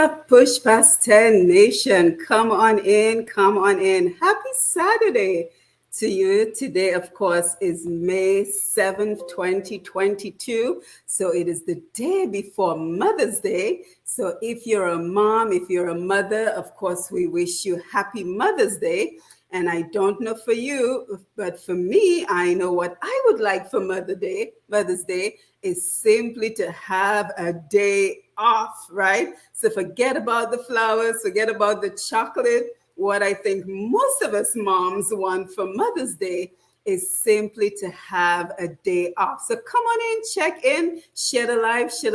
up, Push Past 10 Nation? Come on in, come on in. Happy Saturday to you. Today, of course, is May 7th, 2022. So it is the day before Mother's Day. So if you're a mom, if you're a mother, of course, we wish you happy Mother's Day. And I don't know for you, but for me, I know what I would like for Mother's Day is simply to have a day off, right? So forget about the flowers, forget about the chocolate. What I think most of us moms want for Mother's Day is simply to have a day off. So come on in, check in, share the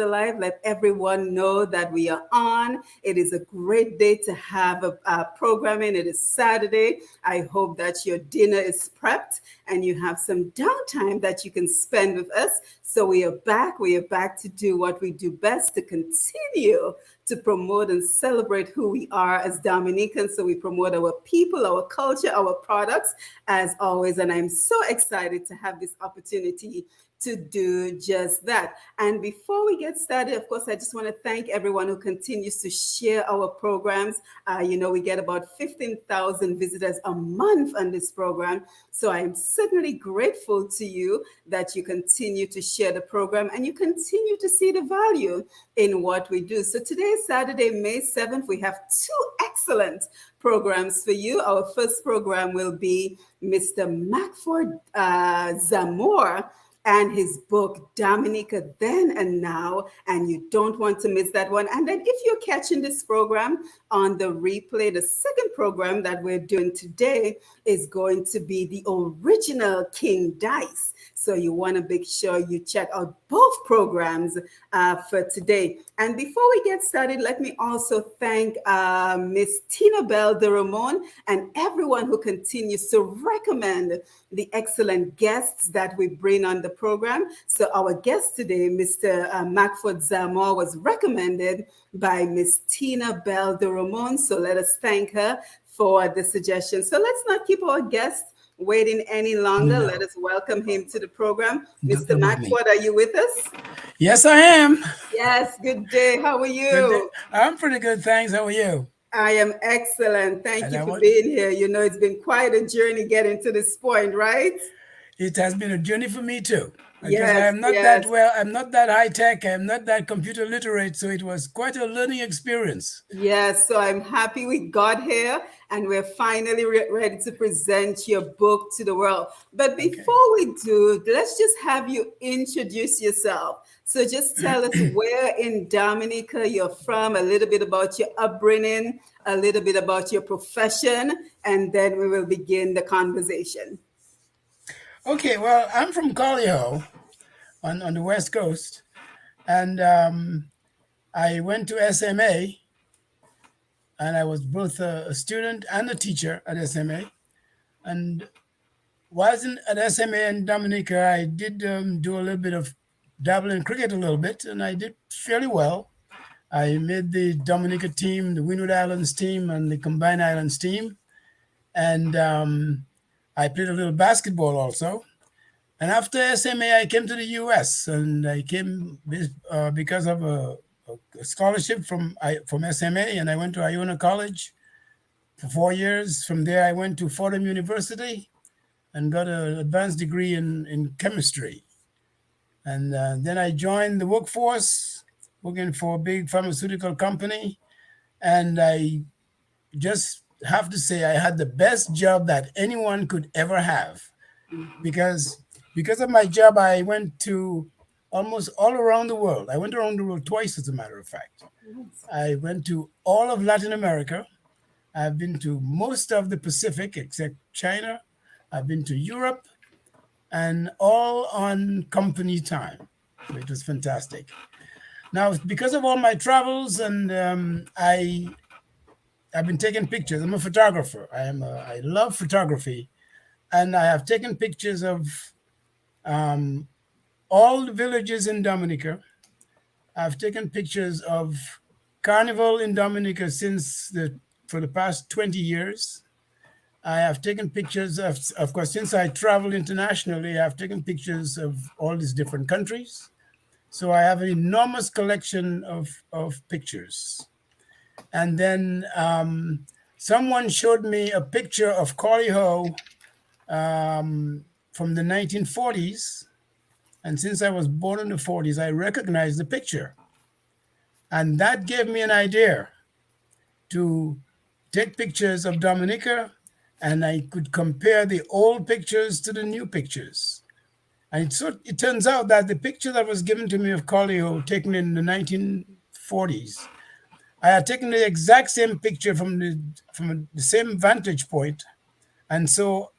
live, let everyone know that we are on. It is a great day to have a programming. It is Saturday. I hope that your dinner is prepped and you have some downtime that you can spend with us. So we are back. We are back to do what we do best, to continue to promote and celebrate who we are as Dominicans. So we promote our people, our culture, our products, as always. And I'm so excited to have this opportunity to do just that. And before we get started, of course, I just want to thank everyone who continues to share our programs. We get about 15,000 visitors a month on this program. So I'm certainly grateful to you that you continue to share the program and you continue to see the value in what we do. So today is Saturday, May 7th. We have two excellent programs for you. Our first program will be Mr. Macford Zamore and his book, Dominica, Then and Now, and you don't want to miss that one. And then if you're catching this program on the replay, the second program that we're doing today is going to be the original King Dice. So you want to make sure you check out both programs for today. And before we get started, let me also thank Miss Tina Bell de Ramon and everyone who continues to recommend the excellent guests that we bring on the program. So our guest today, Mr. Macford Zamore, was recommended by Miss Tina Bell de Ramon. So let us thank her for the suggestion. So let's not keep our guest waiting any longer. No. Let us welcome him to the program. Mr. Macford, are you with us? Yes, I am. Yes, good day. How are you? I'm pretty good, thanks. How are you? I am excellent. Thank you for being here. You know, it's been quite a journey getting to this point, right? It has been a journey for me too. Yes, I am not I'm not that high tech. I'm not that computer literate. So it was quite a learning experience. Yes, so I'm happy we got here and we're finally ready to present your book to the world. But before we do, let's just have you introduce yourself. So just tell us where in Dominica you're from, a little bit about your upbringing, a little bit about your profession, and then we will begin the conversation. Okay, well, I'm from Collio on the West Coast, and I went to SMA, and I was both a student and a teacher at SMA. And whilst at SMA in Dominica, I did do a little bit of dabble in cricket a little bit, and I did fairly well. I made the Dominica team, the Windward Islands team, and the Combined Islands team. And I played a little basketball also. And after SMA, I came to the U.S. and I came because of a scholarship from SMA, and I went to Iona College for 4 years. From there, I went to Fordham University and got an advanced degree in chemistry. And then I joined the workforce, working for a big pharmaceutical company. And I just have to say I had the best job that anyone could ever have, because of my job, I went to almost all around the world. I went around the world twice, as a matter of fact. I went to all of Latin America. I've been to most of the Pacific, except China. I've been to Europe, and all on company time. So it was fantastic. Now, because of all my travels, and I've been taking pictures. I'm a photographer. I love photography, and I have taken pictures of all the villages in Dominica. I've taken pictures of Carnival in Dominica for the past 20 years. I have taken pictures of course, since I travel internationally, I've taken pictures of all these different countries. So I have an enormous collection of pictures. And then someone showed me a picture of Collie from the 1940s. And since I was born in the 40s, I recognized the picture. And that gave me an idea to take pictures of Dominica, and I could compare the old pictures to the new pictures. And it turns out that the picture that was given to me of Collio, taken in the 1940s, I had taken the exact same picture from the same vantage point. And so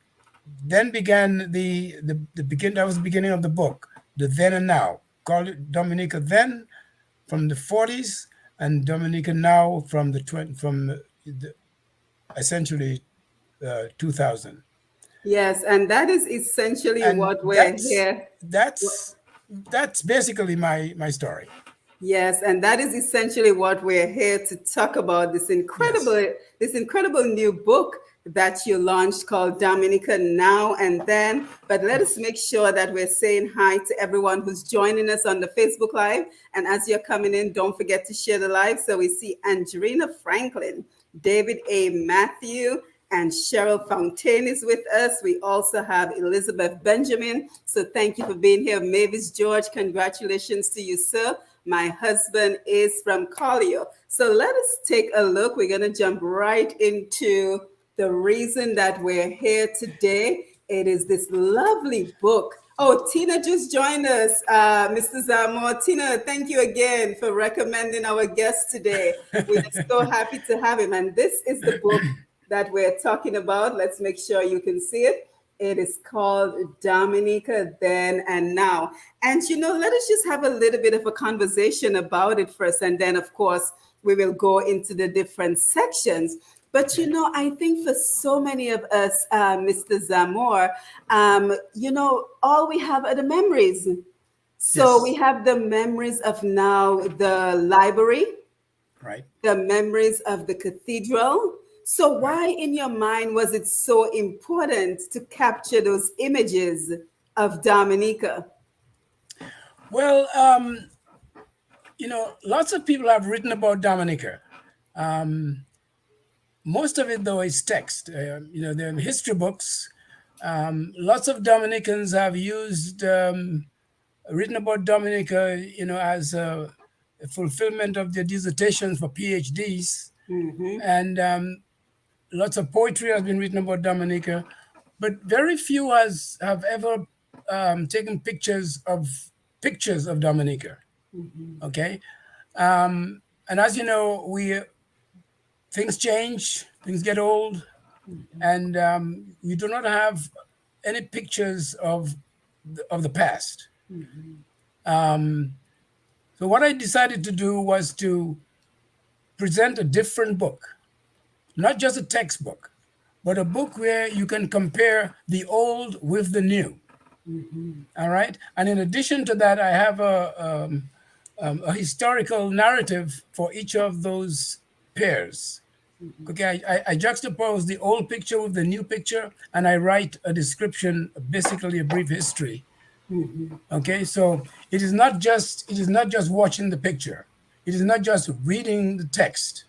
then began that was the beginning of the book, the then and now. Call it Dominica then from the 40s, and Dominica now from essentially 2000. Yes, and that is essentially And what we're here. that's basically my story. Yes, and that is essentially what we're here to talk about, Yes. this incredible new book that you launched called Dominica Now and Then. But let us make sure that we're saying hi to everyone who's joining us on the Facebook Live. And as you're coming in, don't forget to share the live. So we see Angelina Franklin, David A. Matthew, and Cheryl Fontaine is with us. We also have Elizabeth Benjamin. So thank you for being here. Mavis George, congratulations to you, sir. My husband is from Collio. So let us take a look. We're going to jump right into the reason that we're here today. It is this lovely book. Oh, Tina just joined us, Mr. Zamor. Tina, thank you again for recommending our guest today. We're so happy to have him. And this is the book that we're talking about. Let's make sure you can see it. It is called Dominica Then and Now. And, let us just have a little bit of a conversation about it first. And then, of course, we will go into the different sections. But, I think for so many of us, Mr. Zamor, all we have are the memories. So Yes. we have the memories of now the library, Right. the memories of the cathedral. So why in your mind was it so important to capture those images of Dominica? Well, lots of people have written about Dominica. Most of it, though, is text. There are history books. Lots of Dominicans have written about Dominica, as a fulfillment of their dissertations for PhDs. Mm-hmm. And lots of poetry has been written about Dominica, but very few have ever taken pictures of Dominica. Mm-hmm. Okay, and as you know, things change, things get old, Mm-hmm. and we do not have any pictures of the past. Mm-hmm. So what I decided to do was to present a different book, not just a textbook, but a book where you can compare the old with the new. Mm-hmm. All right. And in addition to that, I have a historical narrative for each of those pairs. Okay. I juxtapose the old picture with the new picture, and I write a description, basically a brief history. Mm-hmm. Okay. So it is not just watching the picture. It is not just reading the text.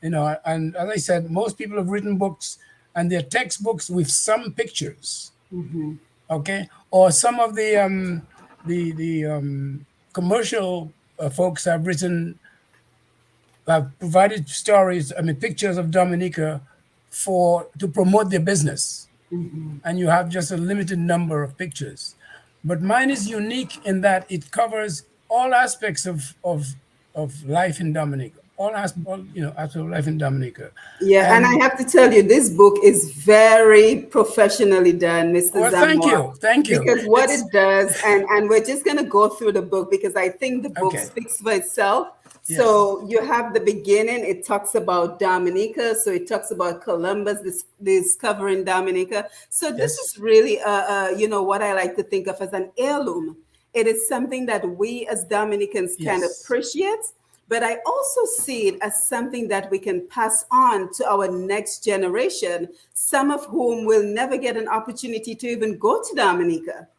And as I said, most people have written books, and they're textbooks with some pictures. Mm-hmm. Okay, or some of the commercial folks have provided stories, pictures of Dominica to promote their business, Mm-hmm. and you have just a limited number of pictures. But mine is unique in that it covers all aspects of life in Dominica, aspects of life in Dominica. Yeah, and I And have to tell you, this book is very professionally done, Mr. well, thank Zamor, you. because what It's it does, and we're just going to go through the book because I think the book okay. speaks for itself. Yes. So you have the beginning, it talks about Dominica. So it talks about Columbus discovering Dominica. So this Yes. is really, what I like to think of as an heirloom. It is something that we as Dominicans can Yes. appreciate, but I also see it as something that we can pass on to our next generation, some of whom will never get an opportunity to even go to Dominica.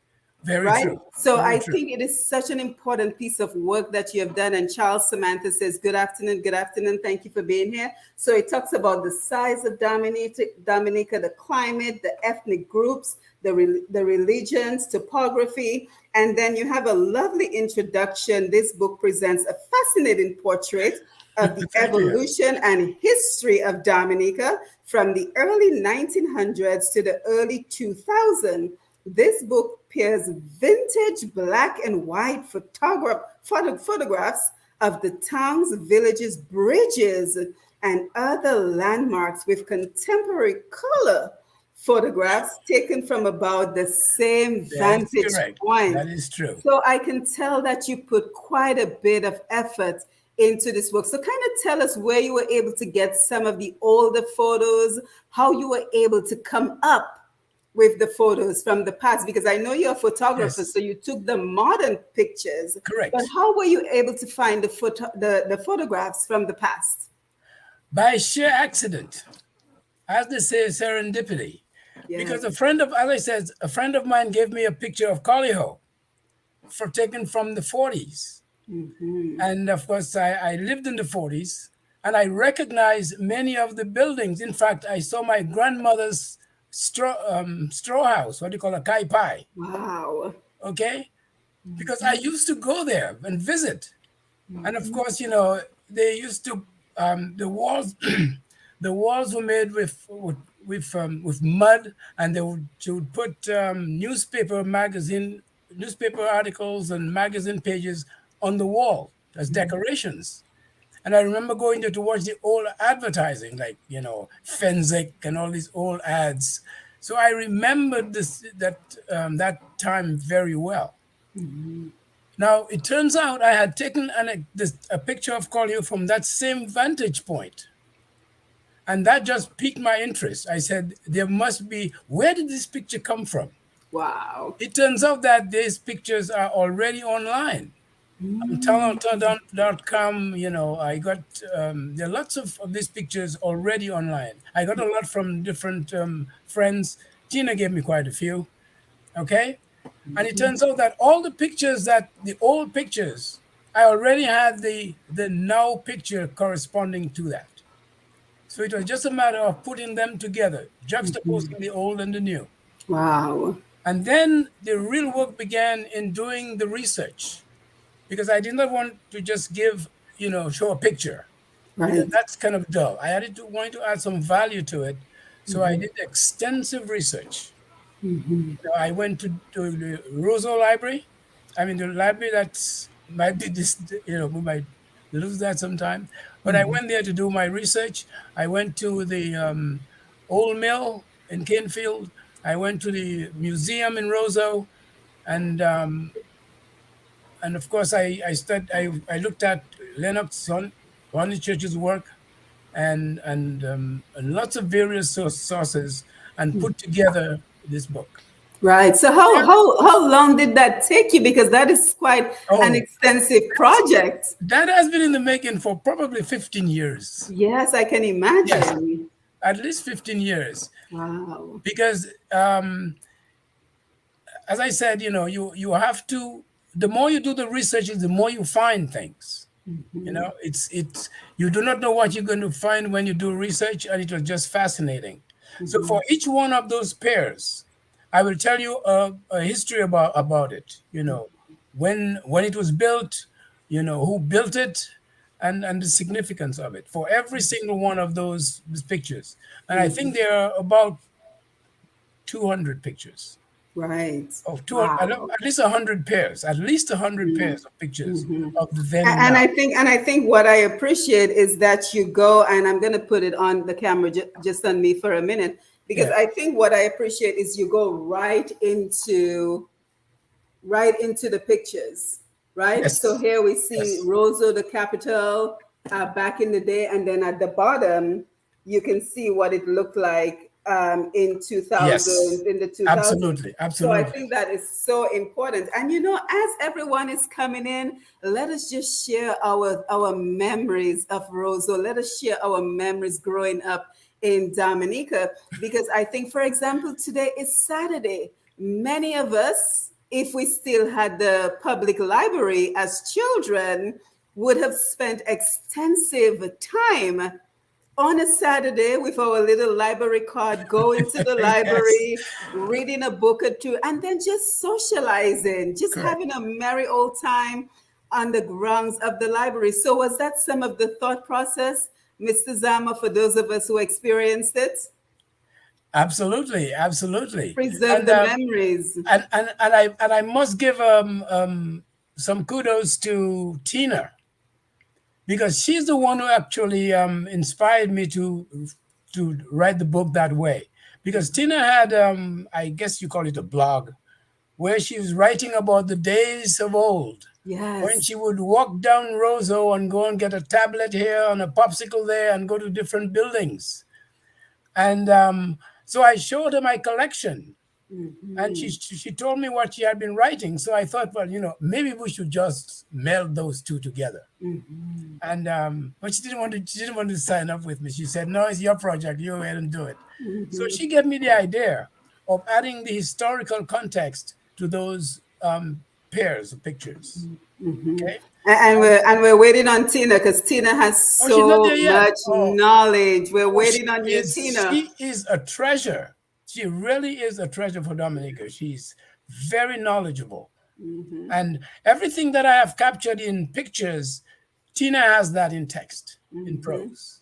Very right? true. So Very I true. think it is such an important piece of work that you have done. And Charles Samantha says, good afternoon, good afternoon. Thank you for being here. So it talks about the size of Dominica, the climate, the ethnic groups, the religions, topography. And then you have a lovely introduction. This book presents a fascinating portrait of the Thank you. evolution and history of Dominica from the early 1900s to the early 2000s. This book pairs vintage black and white photographs of the towns, villages, bridges, and other landmarks with contemporary color photographs taken from about the same That is vantage correct. point. That is true. So I can tell that you put quite a bit of effort into this work. So kind of tell us where you were able to get some of the older photos, how you were able to come up with the photos from the past, because I know you're a photographer, Yes. so you took the modern pictures. Correct. But how were you able to find the photographs from the past? By sheer accident, as they say, serendipity. Yes. Because as I said, a friend of mine gave me a picture of Colliho taken from the 40s. Mm-hmm. And of course, I lived in the 40s and I recognized many of the buildings. In fact, I saw my grandmother's straw house, what do you call a kai pai, Wow. okay? Because I used to go there and visit. And of course, they used to, the walls, the walls were made with mud, and they would put newspaper articles and magazine pages on the wall as decorations. And I remember going there to watch the old advertising, like Fenzik and all these old ads. So I remembered that time very well. Mm-hmm. Now it turns out I had taken a picture of Collier from that same vantage point. And that just piqued my interest. I said, where did this picture come from? Wow. It turns out that these pictures are already online. Tunnel.com, I got, there are lots of these pictures already online. I got a lot from different friends. Gina gave me quite a few, okay? And it turns out that all the old pictures, I already had the now picture corresponding to that. So it was just a matter of putting them together, juxtaposing the old and the new. Wow. And then the real work began in doing the research, because I did not want to just show a picture, because Right. that's kind of dull. Wanted to add some value to it. So I did extensive research. Mm-hmm. I went to the Roseau Library. I mean, the library might be this, we might lose that sometime. But I went there to do my research. I went to the Old Mill in Canefield. I went to the museum in Roseau, and of course I looked at Lennox Honeychurch's work, and lots of various sources, and put together this book. Right. So how long did that take you? Because that is quite an Oh, extensive project. that has been in the making for probably 15 years. Yes, I can Yes, imagine. at least 15 years. Wow. Because as I said, you have to, the more you do the research, the more you find things. It's you do not know what you're going to find when you do research, and it was just fascinating. So for each one of those pairs, I will tell you a history about it. When it was built, who built it, and the significance of it for every single one of those pictures. And I think there are about 200 pictures. Right. Of Wow. at least 100 pairs, at least 100 pairs of pictures of the then and And now. I think what I appreciate is that you go, and I'm going to put it on the camera just on me for a minute, because Yeah. I think what I appreciate is you go right into the pictures, right? So Yes. here we see Yes. Roseau, the capital, back in the day, and then at the bottom you can see what it looked like in Yes. 2000, in the 2000s. Absolutely. So I Absolutely. think that is so important. And as everyone is coming in, let us just share our memories of Roseau. Let us share our memories growing up in Dominica, because I think, for example, today is Saturday. Many of us if we still had the public library as children, would have spent extensive time on a Saturday with our little library card, going to the Yes, library, reading a book or two, and then just socializing, just correct. having a merry old time on the grounds of the library. So, was that some of the thought process, Mr. Zama, for those of us who experienced it? Absolutely, absolutely. Preserve And the memories. I must give some kudos to Tina, because she's the one who actually inspired me to write the book that way. Because Tina had, I guess you call it a blog, where she was writing about the days of old, when Yes. she would walk down Roseau and go and get a tablet here and a popsicle there and go to different buildings. And so I showed her my collection, and she told me what she had been writing. So I thought, well, maybe we should just meld those two together. And but she didn't want to sign up with me. She said, "No, it's your project. You go ahead and do it." So she gave me the idea of adding the historical context to those pairs of pictures. Okay. And we're waiting on Tina because Tina has Oh, she's not so there yet. much knowledge. We're Oh, waiting on you, Tina. she is a treasure. She really is a treasure for Dominica. She's very knowledgeable. And everything that I have captured in pictures, Tina has that in text, in prose.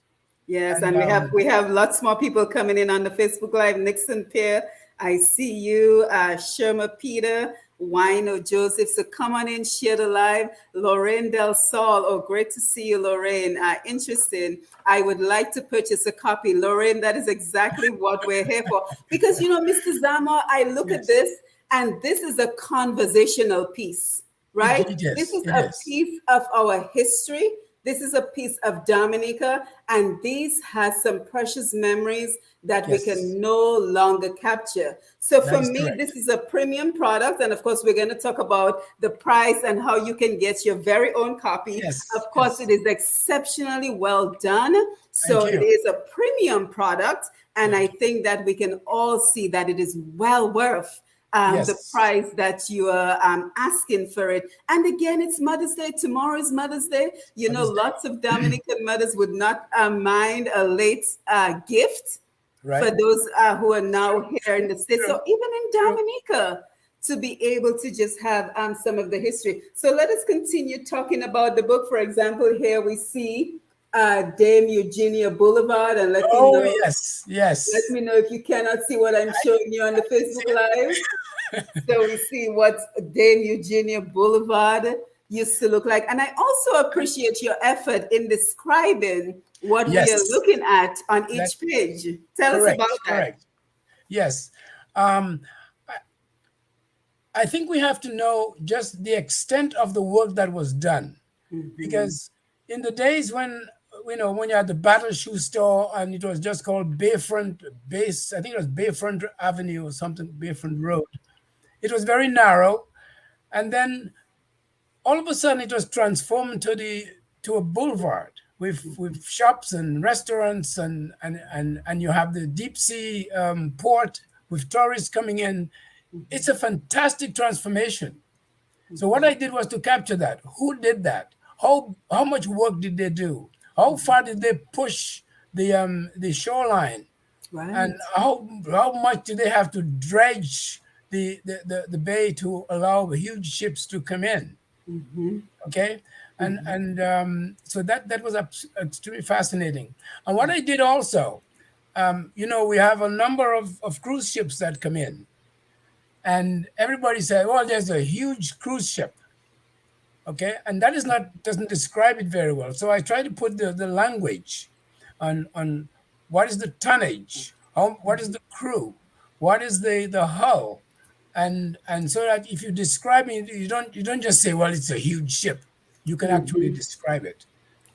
Yes, And and we have lots more people coming in on the Facebook Live. Nixon Pierre, I see you. Sherma Peter, Wino Joseph. So come on in, share the live. Lorraine Del Sol. Oh, great to see you, Lorraine. Interesting. I would like to purchase a copy. Lorraine, that is exactly what we're here for. Because, Mr. Zama, I look at yes, this, and this is a conversational piece, right? it This is. is It a is. piece of our history. This is a piece of Dominica, and these has some precious memories that we Yes, can no longer capture. So that for is me, this correct. is a premium product, and of course, we're going to talk about the price and how you can get your very own copy. Of Yes, course, it yes. is exceptionally well done. Thank So it you. is a premium product, and I Thank you. think that we can all see that it is well worth the Yes, price that you are asking for it. And again, it's Mother's Day. Tomorrow is Mother's Day. Mother's Day. Lots of Dominican mothers would not mind a late gift for Right? those who are now True, here in the true, States. So true, even in true. Dominica, to be able to just have some of the history. So let us continue talking about the book. For example, here we see Dame Eugenia Boulevard, and Oh, yes, let yes. me know if you cannot see what I'm showing you on the I can see Facebook it. Live. So we see what Dame Eugenia Boulevard used to look like. And I also appreciate your effort in describing what we are Yes, looking at on that each page. Tell us about correct, that. correct. Yes. Um, I think we have to know just the extent of the work that was done, because in the days when when you had the Battle Shoe Store and it was just called Bayfront Base, I think it was Bayfront Avenue or something, Bayfront Road. It was very narrow, and then all of a sudden it was transformed to a boulevard with shops and restaurants, and you have the deep sea port with tourists coming in. It's a fantastic transformation. So what I did was to capture that. Who did that? How much work did they do? How far did they push the shoreline? And Right. how much did they have to dredge the bay to allow huge ships to come in? Okay, so that was extremely fascinating. And what I did also, we have a number of cruise ships that come in, and everybody said, "Well, there's a huge cruise ship." Okay, and that is not doesn't describe it very well. So I try to put the language on what is the tonnage, what is the crew, what is the hull, and so that if you describe it, you don't just say, well, it's a huge ship. You can actually describe it.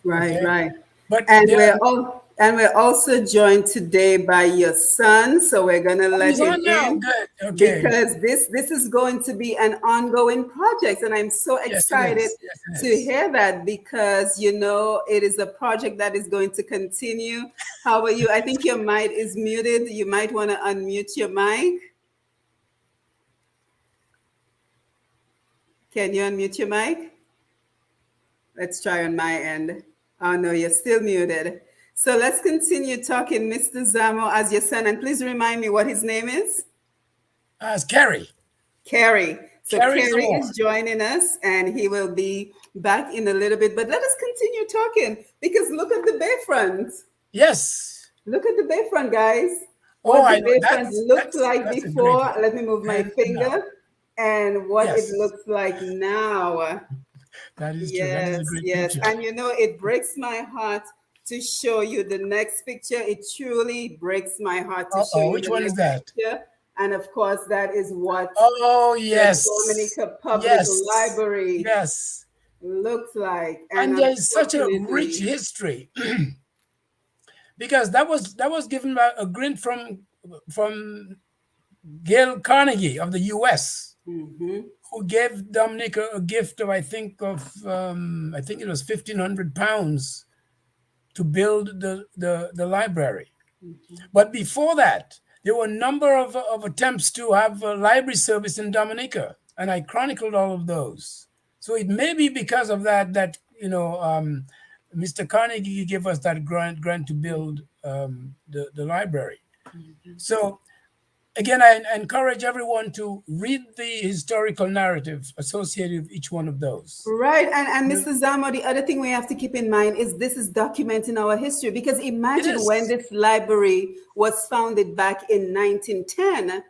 Right, Okay, right. but And there are, we're also joined today by your son. So we're gonna oh, let he's him on now. in Good. Okay. because this is going to be an ongoing project. And I'm so Yes, it excited is. Yes, it to is. hear that because it is a project that is going to continue. How are you? I think your mic is muted. You might want to unmute your mic. Can you unmute your mic? Let's try on my end. Oh, no, you're still muted. So let's continue talking, Mr. Zamo, as your son. And please remind me what his name is. It's Kerry. Kerry. So Kerry Kerry Zamora. is joining us, and he will be back in a little bit. But let us continue talking, because look at the bayfront. Yes. Look at the bayfront, guys. Oh, What I the know. bayfront looked like That's a great before. one. Let me move my And finger. now. And what Yes. it looks like now. That is true. That is a great picture. And you know, it breaks my heart to show you the next picture. It truly breaks my heart to show you Which the one next is that? picture. And of course, that is what yes. the Dominica Public Library Yes. looks like. And there's such a rich history. Because that was given by a grant from Gail Carnegie of the U.S., who gave Dominica a gift of I think it was £1,500 to build the library. But before that, there were a number of attempts to have a library service in Dominica, and I chronicled all of those. So it may be because of that Mr. Carnegie gave us that grant to build the library. So again, I encourage everyone to read the historical narrative associated with each one of those. Right. And Mr. Zamo, the other thing we have to keep in mind is this is documenting our history, because imagine when this library was founded back in 1910,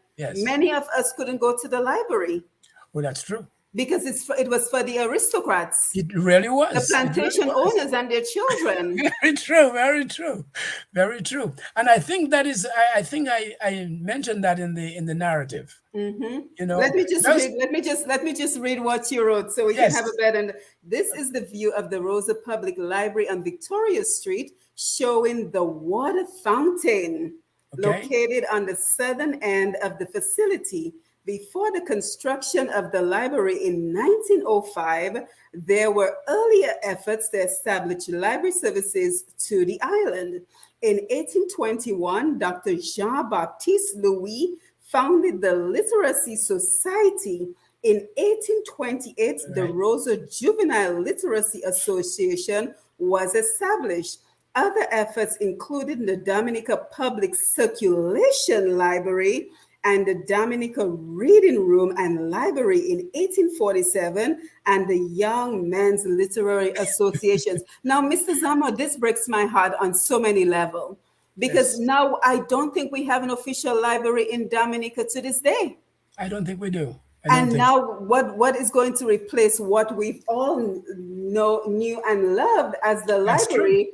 many of us couldn't go to the library. Well, that's true. Because it was for the aristocrats. It really was. The plantation owners and their children. Very true, very true, very true. And I think that is, I think I mentioned that in the narrative. You know, let me just read what you wrote so we can have a better. This is the view of the Roseau Public Library on Victoria Street, showing the water fountain located on the southern end of the facility. Before the construction of the library in 1905, there were earlier efforts to establish library services to the island. In 1821, Dr. Jean-Baptiste Louis founded the Literacy Society. In 1828, the Roseau Juvenile Literacy Association was established. Other efforts included the Dominica Public Circulation Library and the Dominica Reading Room and Library in 1847, and the Young Men's Literary Associations. Now, Mr. Zamo, this breaks my heart on so many levels, because now I don't think we have an official library in Dominica to this day. I don't think we do. And now what is going to replace what we've all knew and loved as the library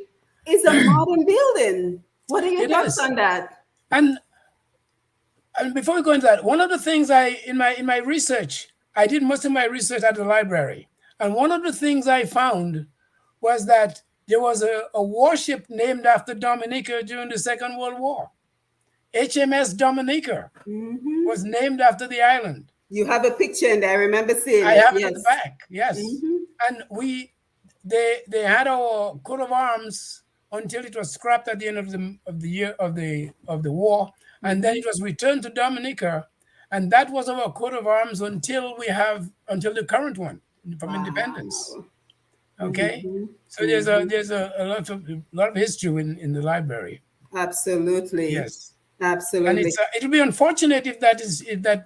is a modern building. What are your thoughts on that? And before we go into that, one of the things in my research, I did most of my research at the library. And one of the things I found was that there was a warship named after Dominica during the Second World War. HMS Dominica was named after the island. You have a picture in there. I remember seeing it. I have it at the back, yes. And they had our coat of arms until it was scrapped at the end of the war. And then it was returned to Dominica, and that was our coat of arms until the current one from independence. Okay, so there's a lot of history in the library. Absolutely. Yes. Absolutely. And it'll be unfortunate if that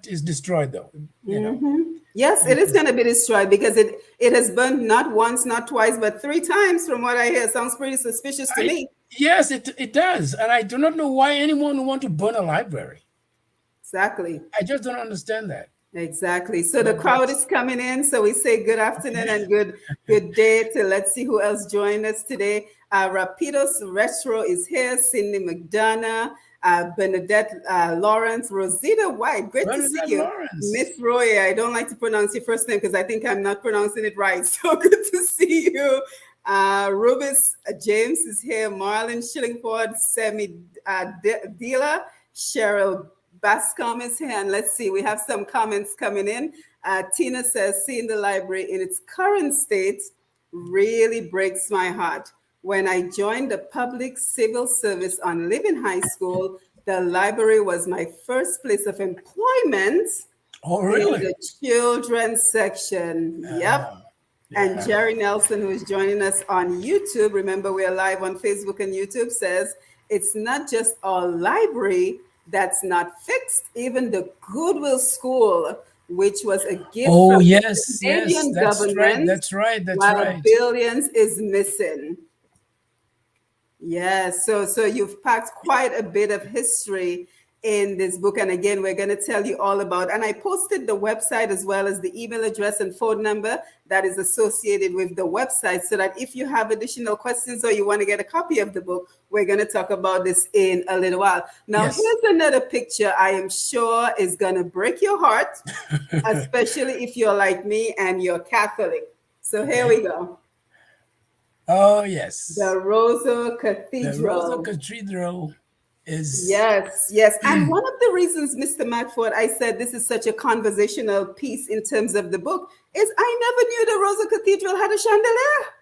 is destroyed, though. You know? Yes, it is going to be destroyed, because it has burned not once, not twice, but 3 times from what I hear. Sounds pretty suspicious to me. Yes, it does. And I do not know why anyone would want to burn a library. Exactly. I just don't understand that. Exactly. So the crowd is coming in. So we say good afternoon and good day to, let's see who else joined us today. Rapidos Retro is here. Cindy McDonough, Bernadette Lawrence, Rosita White. Great to see you. Miss Roy, I don't like to pronounce your first name because I think I'm not pronouncing it right. So good to see you. Rubis James is here. Marlon Shillingford, Semi Dila, Cheryl Bascom is here. And let's see, we have some comments coming in. Tina says, seeing the library in its current state really breaks my heart. When I joined the public civil service on Living High School, the library was my first place of employment Oh, in really? the children's section. Yep. And Yeah. Jerry Nelson, who is joining us on YouTube, remember we are live on Facebook and YouTube, says it's not just our library that's not fixed. Even the Goodwill School, which was a gift Oh, from the yes, yes. Canadian That's right. government, That's right. That's while right. billions is missing. Yes, so you've packed quite a bit of history in this book. And again, we're going to tell you all about, and I posted the website as well as the email address and phone number that is associated with the website, so that if you have additional questions or you want to get a copy of the book, we're going to talk about this in a little while. Now, Yes. here's another picture I am sure is going to break your heart, especially if you're like me and you're Catholic. So here we go. Oh, yes. The Roseau Cathedral. The Roseau Cathedral is... Yes, yes. And one of the reasons, Mr. Matford, I said this is such a conversational piece in terms of the book is I never knew the Roseau Cathedral had a chandelier.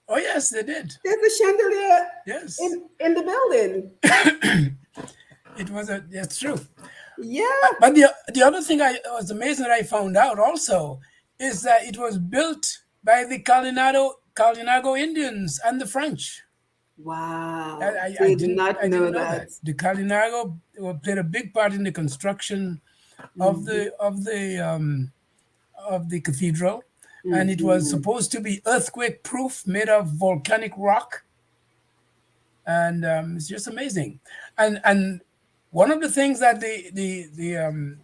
Oh, yes, they did. There's a chandelier Yes. in the building. That's true. Yeah. But the other thing I was amazed that I found out also is that it was built by the Kalinago Indians and the French. Wow. I did not know that. The Kalinago played a big part in the construction of the cathedral, and it was supposed to be earthquake proof, made of volcanic rock, and it's just amazing. And one of the things that the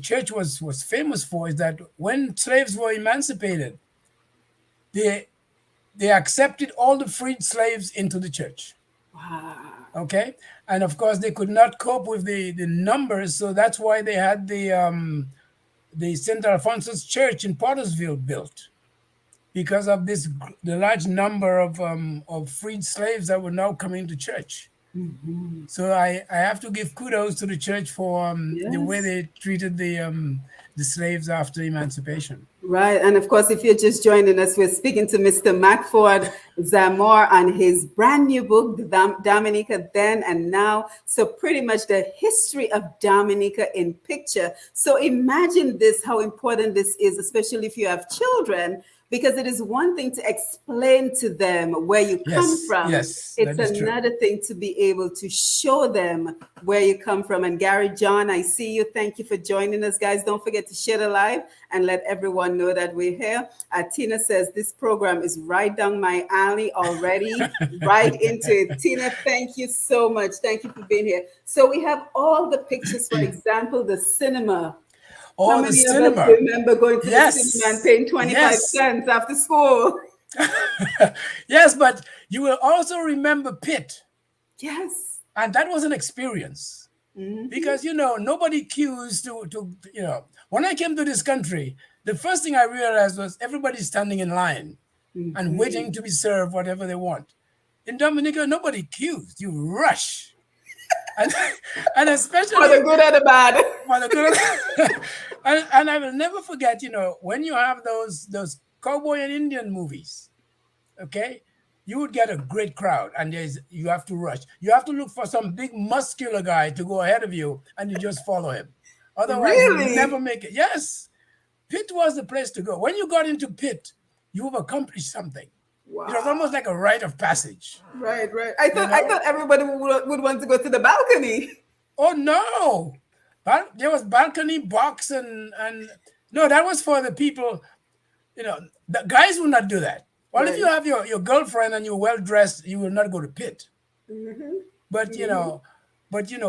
church was famous for is that when slaves were emancipated, they accepted all the freed slaves into the church. Wow. Okay, and of course they could not cope with the numbers, so that's why they had the St. Alphonsus Church in Pottersville built, because of the large number of freed slaves that were now coming to church. So I have to give kudos to the church for the way they treated the slaves after emancipation. Right. And of course, if you're just joining us, we're speaking to Mr. Matford Zamor on his brand new book, Dominica Then and Now. So pretty much the history of Dominica in picture. So imagine this, how important this is, especially if you have children, because it is one thing to explain to them where you come from. Yes, it's another thing to be able to show them where you come from. And Gary John, I see you. Thank you for joining us, guys. Don't forget to share the live and let everyone know that we're here. Tina says this program is right down my alley already, right into it. Tina, thank you so much. Thank you for being here. So we have all the pictures, for example, the cinema. How many of us remember going to the cinema and paying 25 cents after school? Yes, but you will also remember Pitt. Yes. And that was an experience. Because, nobody queues to when I came to this country, the first thing I realized was everybody's standing in line and waiting to be served whatever they want. In Dominica, nobody queues. You rush. And especially for the good or the bad. For the good and I will never forget, when you have those cowboy and Indian movies, okay, you would get a great crowd, and you have to rush. You have to look for some big muscular guy to go ahead of you, and you just follow him. Otherwise, you'll never make it. Yes, Pitt was the place to go. When you got into Pitt, you've accomplished something. Wow. It was almost like a rite of passage. Right. I thought everybody would want to go to the balcony. Oh no, there was balcony box and no, that was for the people. The guys would not do that. Well, if you have your girlfriend and you're well dressed, you will not go to Pitt. But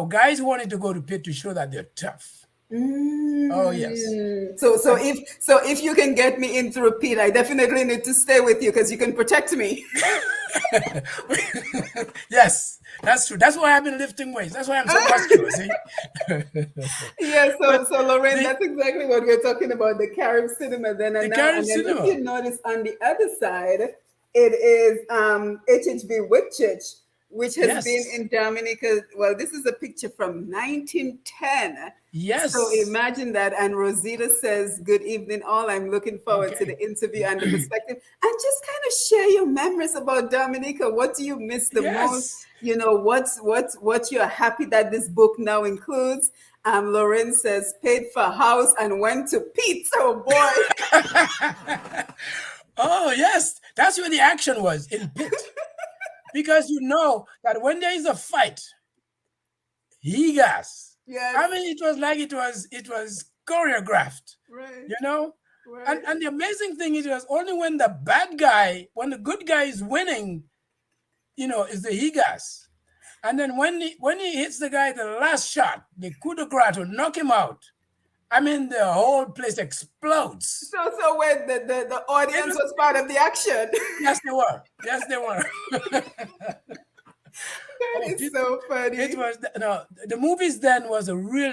guys wanted to go to Pitt to show that they're tough. Oh yes. So if you can get me in through Pete, I definitely need to stay with you because you can protect me. Yes, that's true. That's why I've been lifting weights. That's why I'm so muscular. See? So Lorraine, that's exactly what we're talking about. The Carib Cinema then and now. And then if you notice on the other side, it is HHB Whitchurch, which has been Yes. in Dominica. Well, this is a picture from 1910. So Yes. imagine that. And Rosita says, "Good evening, all. I'm looking forward to Okay. the interview and the perspective. And just kind of share your memories about Dominica. What do you miss the most? Yes. You know, what you're happy that this book now includes." Lauren says, "Paid for house and went to Pete." Oh boy. Oh, yes. That's where the action was, in Pitt. Because you know that when there is a fight, he gas. Yes. I mean, it was like it was choreographed, Right. you know? Right. And the amazing thing is, it was only when the good guy is winning, is the he gas. And then when he hits the guy the last shot, the coup de grace to knock him out, I mean, the whole place explodes. So when the It audience was, was part of the action. yes, they were. Yes, they were. That Oh, is so funny. it was no. The movies then was a real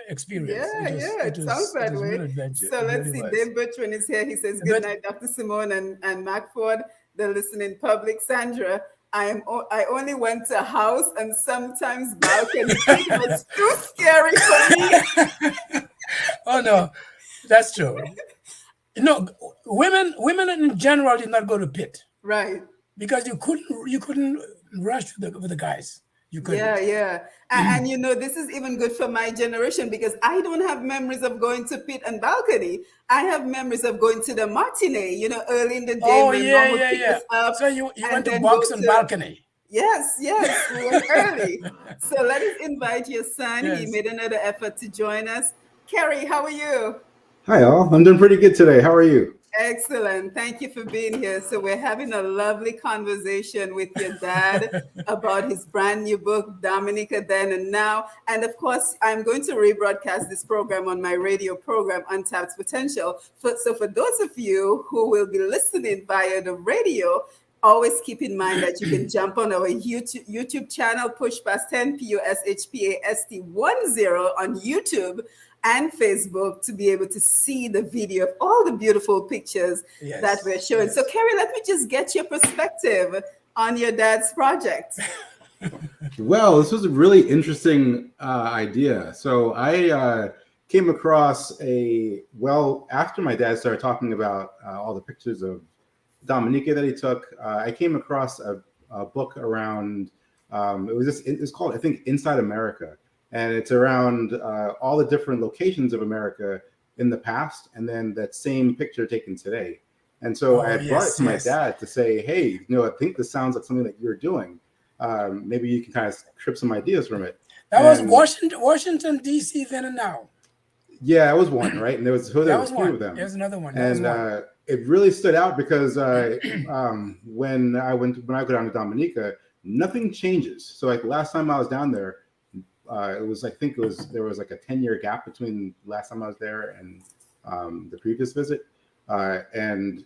experience. Yeah, yeah, it sounds It that was way. real adventure. So It let's really see. was. Dave Bertrand is here. He says, "Good But night, Dr. Simone and Macford, the listening public." Sandra, I only went to house and sometimes balcony. It was too scary for me. oh no, that's true. Women in general did not go to pit Right. because you couldn't rush with the guys. You Yeah, couldn't. yeah. And this is even good for my generation because I don't have memories of going to pit and balcony. I have memories of going to the matinee, early in the day. Oh My yeah, mom would yeah, pick yeah. us up So you and went to then go box and to, balcony. yes, yes, we went early. So let us invite your son. He Yes. made another effort to join us. Kerry, how are you? Hi, all. I'm doing pretty good today. How are you? Excellent. Thank you for being here. So, we're having a lovely conversation with your dad about his brand new book, Dominica Then and Now. And of course, I'm going to rebroadcast this program on my radio program, Untapped Potential. So, for those of you who will be listening via the radio, always keep in mind that you can jump on our YouTube channel, Push Past 10 PUSHPAST 10 on YouTube and Facebook to be able to see the video of all the beautiful pictures that we're Yes. showing. So, Yes. Kerry, let me just get your perspective on your dad's project. Well, this was a really interesting idea. So I came across after my dad started talking about all the pictures of Dominica that he took, I came across a book around, it's called, I think, Inside America. And it's around all the different locations of America in the past, and then that same picture taken today. And so I had brought it to my dad to say, hey, I think this sounds like something that you're doing. Maybe you can kind of strip some ideas from it. That was Washington D.C. then and now. Yeah, it was one, right? And there was three of them. There's another one. And it really stood out because when I go down to Dominica, nothing changes. So like last time I was down there, there was like a 10-year gap between last time I was there and the previous visit, and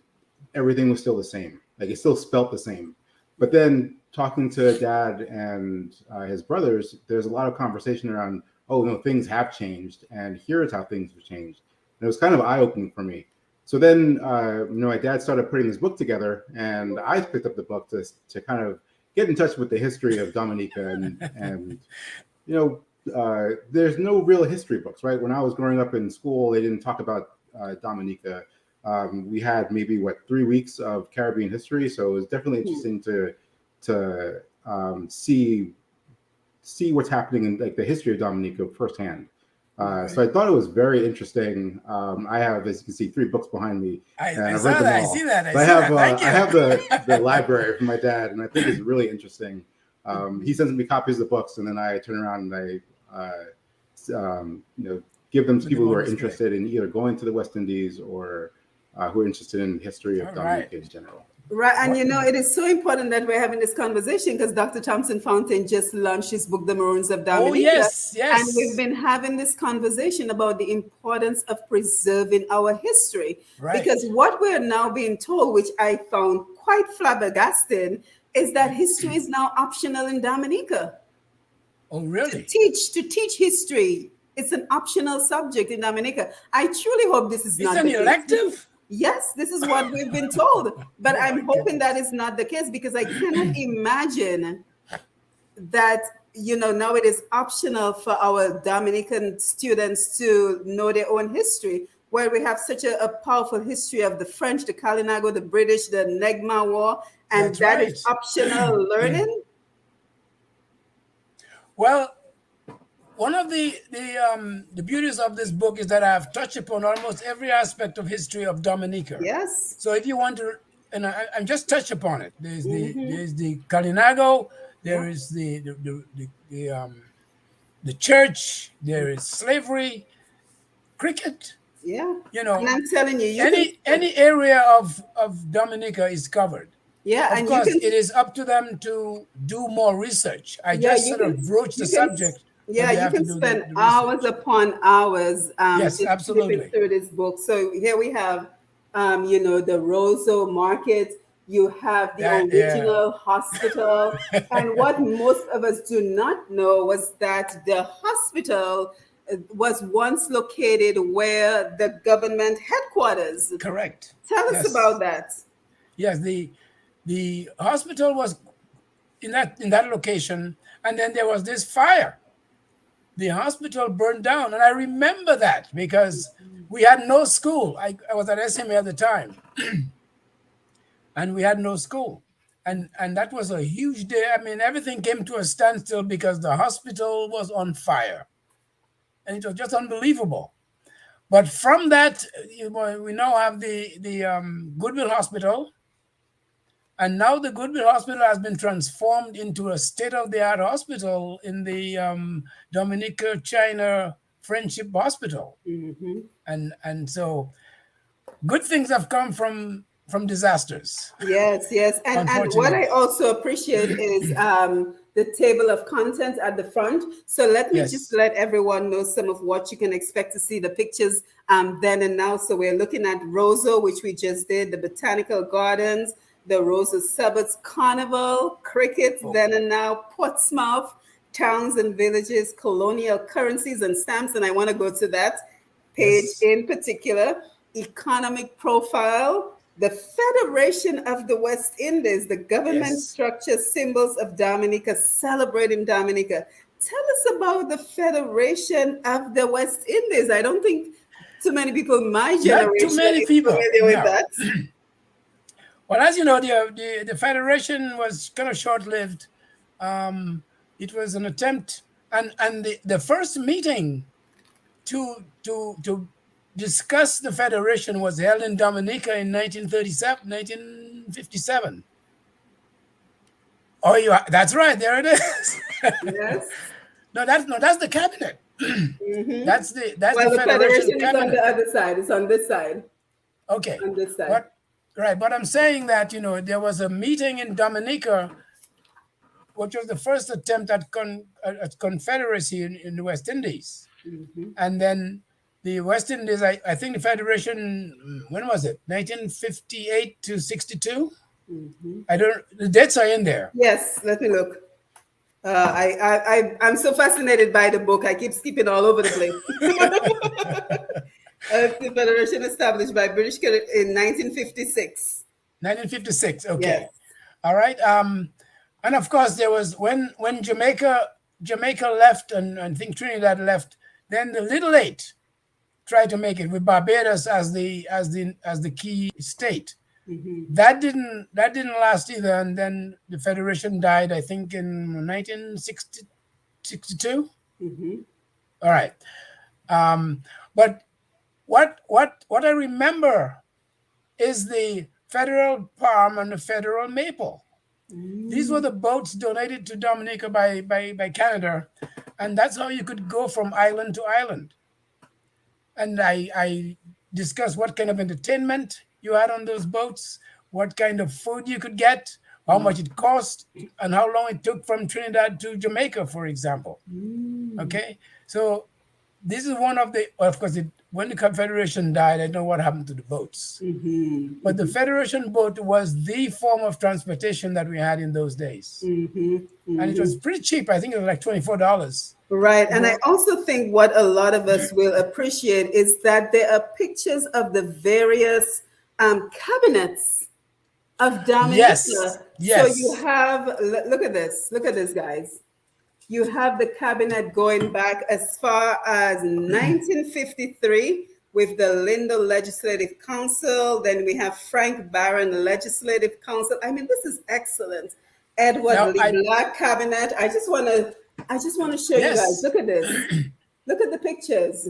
everything was still the same. Like it still spelt the same. But then talking to Dad and his brothers, there's a lot of conversation around, oh no, things have changed, and here's how things have changed. And it was kind of eye-opening for me. So then, my dad started putting this book together, and I picked up the book to kind of get in touch with the history of Dominica, and there's no real history books, right? When I was growing up in school, they didn't talk about Dominica. We had maybe 3 weeks of Caribbean history, so it was definitely interesting to see what's happening in like the history of Dominica firsthand. So I thought it was very interesting. I have, as you can see, 3 books behind me. I Read saw them that. all. I see that. I have the library from my dad, and I think it's really interesting. He sends me copies of the books, and then I turn around and I give them to people who are interested in either going to the West Indies or who are interested in the history of Dominica in general. Right. And it is so important that we're having this conversation because Dr. Thompson Fountain just launched his book, The Maroons of Dominica. Oh, yes. And we've been having this conversation about the importance of preserving our history. Right. Because what we're now being told, which I found quite flabbergasting, is that history is now optional in Dominica. Oh, really? To teach history. It's an optional subject in Dominica. I truly hope this is not an elective? Yes, this is what we've been told. But I'm hoping that is not the case because I cannot imagine that, now it is optional for our Dominican students to know their own history, where we have such a powerful history of the French, the Kalinago, the British, the Negma War, and That's that right. is optional learning? Well, one of the beauties of this book is that I've touched upon almost every aspect of history of Dominica. Yes. So if you want to, and I'm just touched upon it. There's the Kalinago, there is the church, there is slavery, cricket. Yeah. You know, And I'm telling you, any area of Dominica is covered. Yeah, Of and course, it is up to them to do more research. I just sort of broached the subject. Yeah, you can spend hours upon hours yes, just absolutely. flipping through this book. So here we have, the Roseau Market. You have the original hospital. And what most of us do not know was that the hospital was once located where the government headquarters. Correct. Tell us about that. Yes, the hospital was in that location, and then there was this fire. The hospital burned down, and I remember that because we had no school. I was at SMA at the time, and we had no school, and that was a huge day. I mean, everything came to a standstill because the hospital was on fire, and it was just unbelievable. But from that, we now have the Goodwill Hospital. And now the Goodwill Hospital has been transformed into a state-of-the-art hospital in the Dominica China Friendship Hospital. Mm-hmm. And so good things have come from disasters. Yes. And what I also appreciate is the table of contents at the front. So let me just let everyone know some of what you can expect to see, the pictures then and now. So we're looking at Roseau, which we just did, the Botanical Gardens, the Roseau Suburbs Carnival, cricket, then and now, Portsmouth, towns and villages, colonial currencies and stamps. And I want to go to that page in particular, economic profile, the Federation of the West Indies, the government structure, symbols of Dominica, celebrating Dominica. Tell us about the Federation of the West Indies. I don't think too many people in my generation are familiar with that. Well, as you know, the Federation was kind of short-lived. It was an attempt, and the first meeting to discuss the Federation was held in Dominica in 1957. Oh, that's right. There it is. Yes. No, that's the cabinet. Mm-hmm. That's the Federation cabinet. Is on the other side. It's on this side. Okay. On this side. But I'm saying that, there was a meeting in Dominica, which was the first attempt at confederacy in the West Indies. Mm-hmm. And then the West Indies, I think the Federation, when was it? 1958 to 62? Mm-hmm. The dates are in there. Yes, let me look. I'm so fascinated by the book. I keep skipping all over the place. The Federation established by British in 1956. 1956, okay. Yes. All right. And of course, there was when Jamaica left, and I think Trinidad left, then the Little Eight tried to make it with Barbados as the key state. Mm-hmm. That didn't last either, and then the Federation died, I think, in 1962. Mm-hmm. All right. But what I remember is the federal palm and the federal maple. Mm. These were the boats donated to Dominica by Canada, and that's how you could go from island to island. And I discussed what kind of entertainment you had on those boats, what kind of food you could get, how much it cost, and how long it took from Trinidad to Jamaica, for example. Mm. Okay, so this is one of the, of course, when the Confederation died, I don't know what happened to the boats. Mm-hmm. But the Federation boat was the form of transportation that we had in those days. Mm-hmm. Mm-hmm. And it was pretty cheap. I think it was like $24. Right. And I also think what a lot of us will appreciate is that there are pictures of the various cabinets of Dominica. Yes. So you have, look at this, guys. You have the cabinet going back as far as 1953 with the Lindo Legislative Council. Then we have Frank Barron Legislative Council. I mean, this is excellent. Edward Now, LeBlanc cabinet. I just want to show you guys. yes, Look at this. Look at the pictures.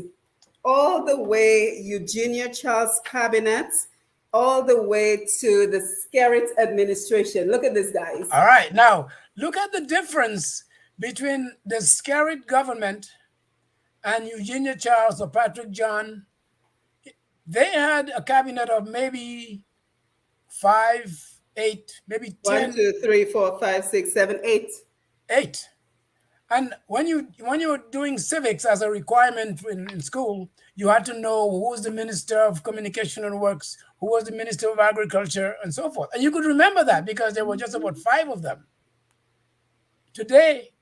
All the way Eugenia Charles cabinet, all the way to the Skerritt administration. Look at this, guys. all right. Now, look at the difference between the Skerritt government and Eugenia Charles or Patrick John. They had a cabinet of maybe 5, 8, maybe 10. 1, 2, 3, 4, 5, 6, 7, 8. 8. And when you're doing civics as a requirement in school, you had to know who was the Minister of Communication and Works, who was the Minister of Agriculture, and so forth. And you could remember that because there were just about 5 of them. Today,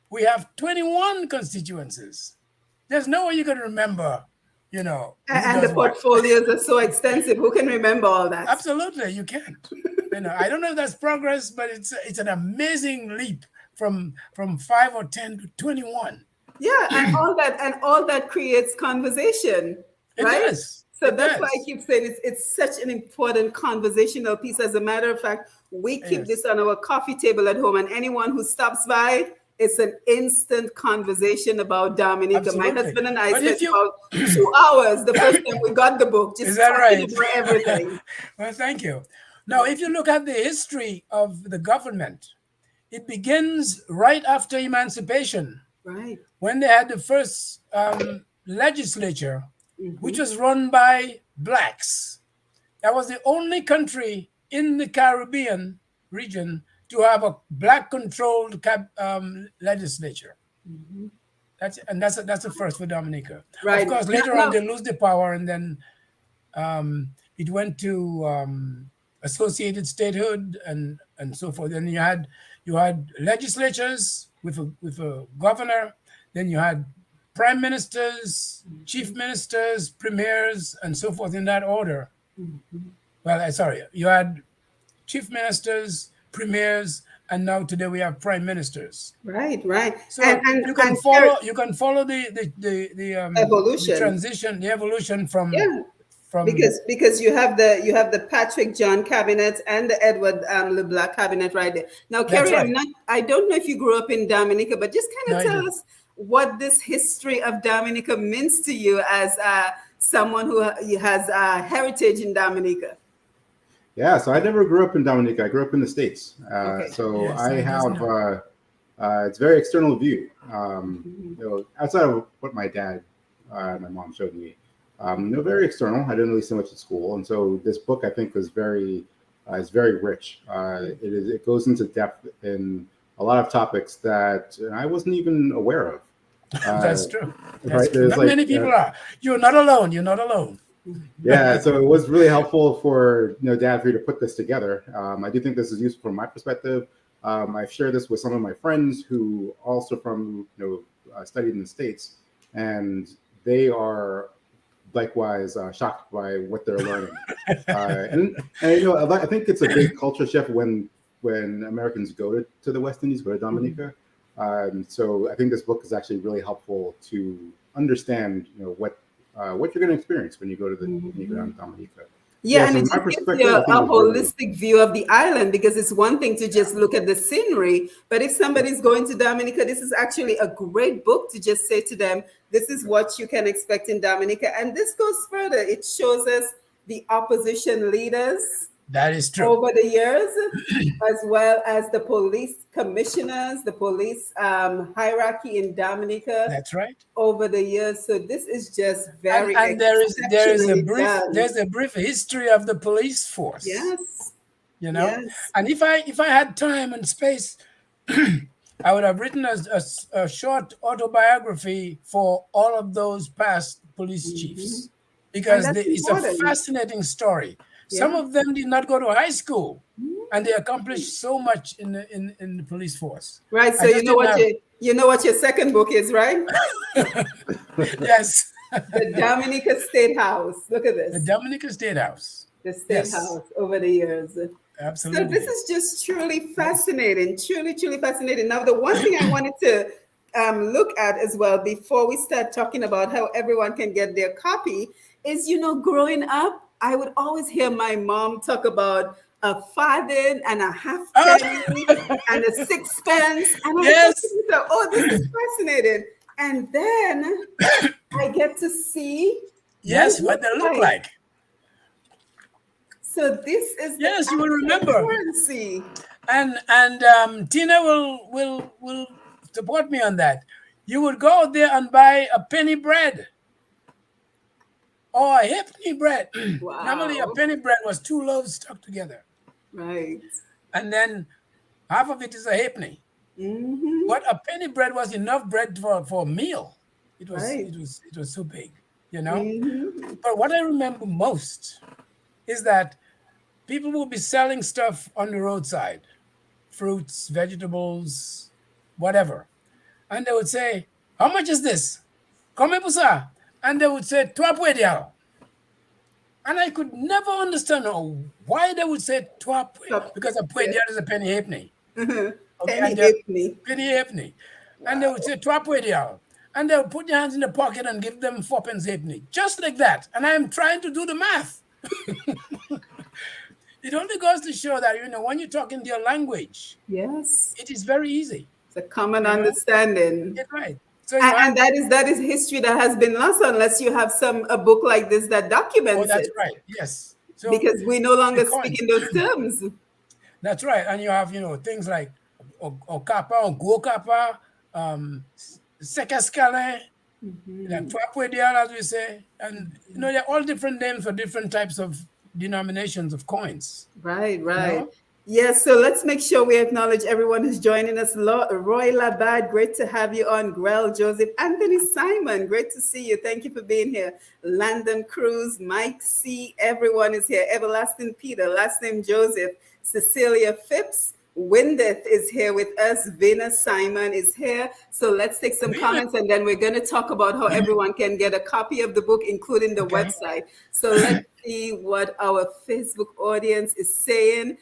we have 21 constituencies. There's no way you can remember, you know. And the portfolios are so extensive. Who can remember all that? Absolutely, you can't. You know, I don't know if that's progress, but it's an amazing leap from 5 or 10 to 21. Yeah, and all that creates conversation, right? It does. So that's why I keep saying it's such an important conversational piece. As a matter of fact, we keep this on our coffee table at home, and anyone who stops by, it's an instant conversation about Dominica. Absolutely. My husband and I But spent about 2 hours the first time we got the book, just Is that talking right? about everything. Well, thank you. Now, if you look at the history of the government, it begins right after emancipation, Right. when they had the first legislature, which was run by blacks. That was the only country in the Caribbean region to have a black-controlled legislature. That's the first for Dominica. Right. Of course, later on they lose the power, and then it went to associated statehood and so forth. And you had legislatures with a governor. Then you had prime ministers, chief ministers, premiers, and so forth in that order. Well, sorry, you had chief ministers, premiers, and now today we have prime ministers. Right. So you can follow the evolution, the transition, the evolution from because you have the Patrick John cabinet and the Edward LeBlanc cabinet right there. Now, Kerry, right. I don't know if you grew up in Dominica, but just kind of tell us what this history of Dominica means to you as someone who has heritage in Dominica. Yeah, so I never grew up in Dominica. I grew up in the States. So Yes, I have it's very external view. You know, outside of what my dad and my mom showed me, very external. I didn't really see much at school, and so this book I think was very is very rich. It goes into depth in a lot of topics that I wasn't even aware of. That's true. Right? Not many people are. You're not alone. You're not alone. Yeah, so it was really helpful for Dad for you to put this together. I do think this is useful from my perspective. I've shared this with some of my friends who also from studied in the States, and they are likewise shocked by what they're learning. And I think it's a big culture shift when Americans go to the West Indies, go to Dominica. So I think this book is actually really helpful to understand what you're going to experience when you go to when you go down to Dominica. Yeah, so and it gives you a holistic view of the island, because it's one thing to just look at the scenery, but if somebody's going to Dominica, this is actually a great book to just say to them, this is what you can expect in Dominica. And this goes further. It shows us the opposition leaders. That is true. Over the years, as well as the police commissioners, the police hierarchy in Dominica. That's right. Over the years, so this is just very. And there's a brief history of the police force. Yes. And if I had time and space, I would have written a short autobiography for all of those past police chiefs, because it's a fascinating story. Yeah. Some of them did not go to high school, and they accomplished so much in the police force. Right. So you know what your second book is, right? Yes. The Dominica State House. Look at this. The Dominica State House. The State House over the years. So this Absolutely. is just truly Yes. fascinating, truly fascinating. Now, the one thing I wanted to look at as well before we start talking about how everyone can get their copy is, growing up, I would always hear my mom talk about a farthing and a Ah, halfpenny and a sixpence, and I thought to yes. myself, oh, this is fascinating. And then I get to see what it Yes, what looks they look like. like. So this is the Yes, you will actual remember. currency. And Tina will support me on that. You would go out there and buy a penny bread or a halfpenny bread. Normally, a Wow. penny bread was two loaves stuck together, Right. and then half of it is a halfpenny. Mm-hmm. But a penny bread was enough bread for a meal. It was Right. it was it was so big, you know. Mm-hmm. But what I remember most is that people would be selling stuff on the roadside, fruits, vegetables, whatever. And they would say, "How much is this? Come pusa." And they would say, "Tua puedial." And I could never understand why they would say tua Stop. because a Yes. puedial is a penny halfpenny. Okay, Penny and they're halfpenny. penny halfpenny. And they Wow. would say tua puedial. And they would put their hands in the pocket and give them fourpence halfpenny. Just like that. And I'm trying to do the math. It only goes to show that, when you talk in their language, Yes. it is very easy, It's a common you know? understanding. It's right. So you And have, that is history that has been lost unless you have a book like this that oh, documents that's it. right. Yes. So Because we no the longer speak coins, in those terms. that's right. And you have, things like Okapa or Guokapa, Sekascale, like Mhm. Twapwedial, as we say. And, they're all different names for different types of denominations of coins, Right, you right. know? Yes, so let's make sure we acknowledge everyone who's joining us. Roy Labad, great to have you on. Grell Joseph, Anthony Simon, great to see you. Thank you for being here. Landon Cruz, Mike C, everyone is here. Everlasting Peter, last name Joseph, Cecilia Phipps, Windeth is here with us. Venus Simon is here. So let's take some Really? comments and then we're going to talk about how everyone can get a copy of the book, including the Okay. website. So let's see what our Facebook audience is saying.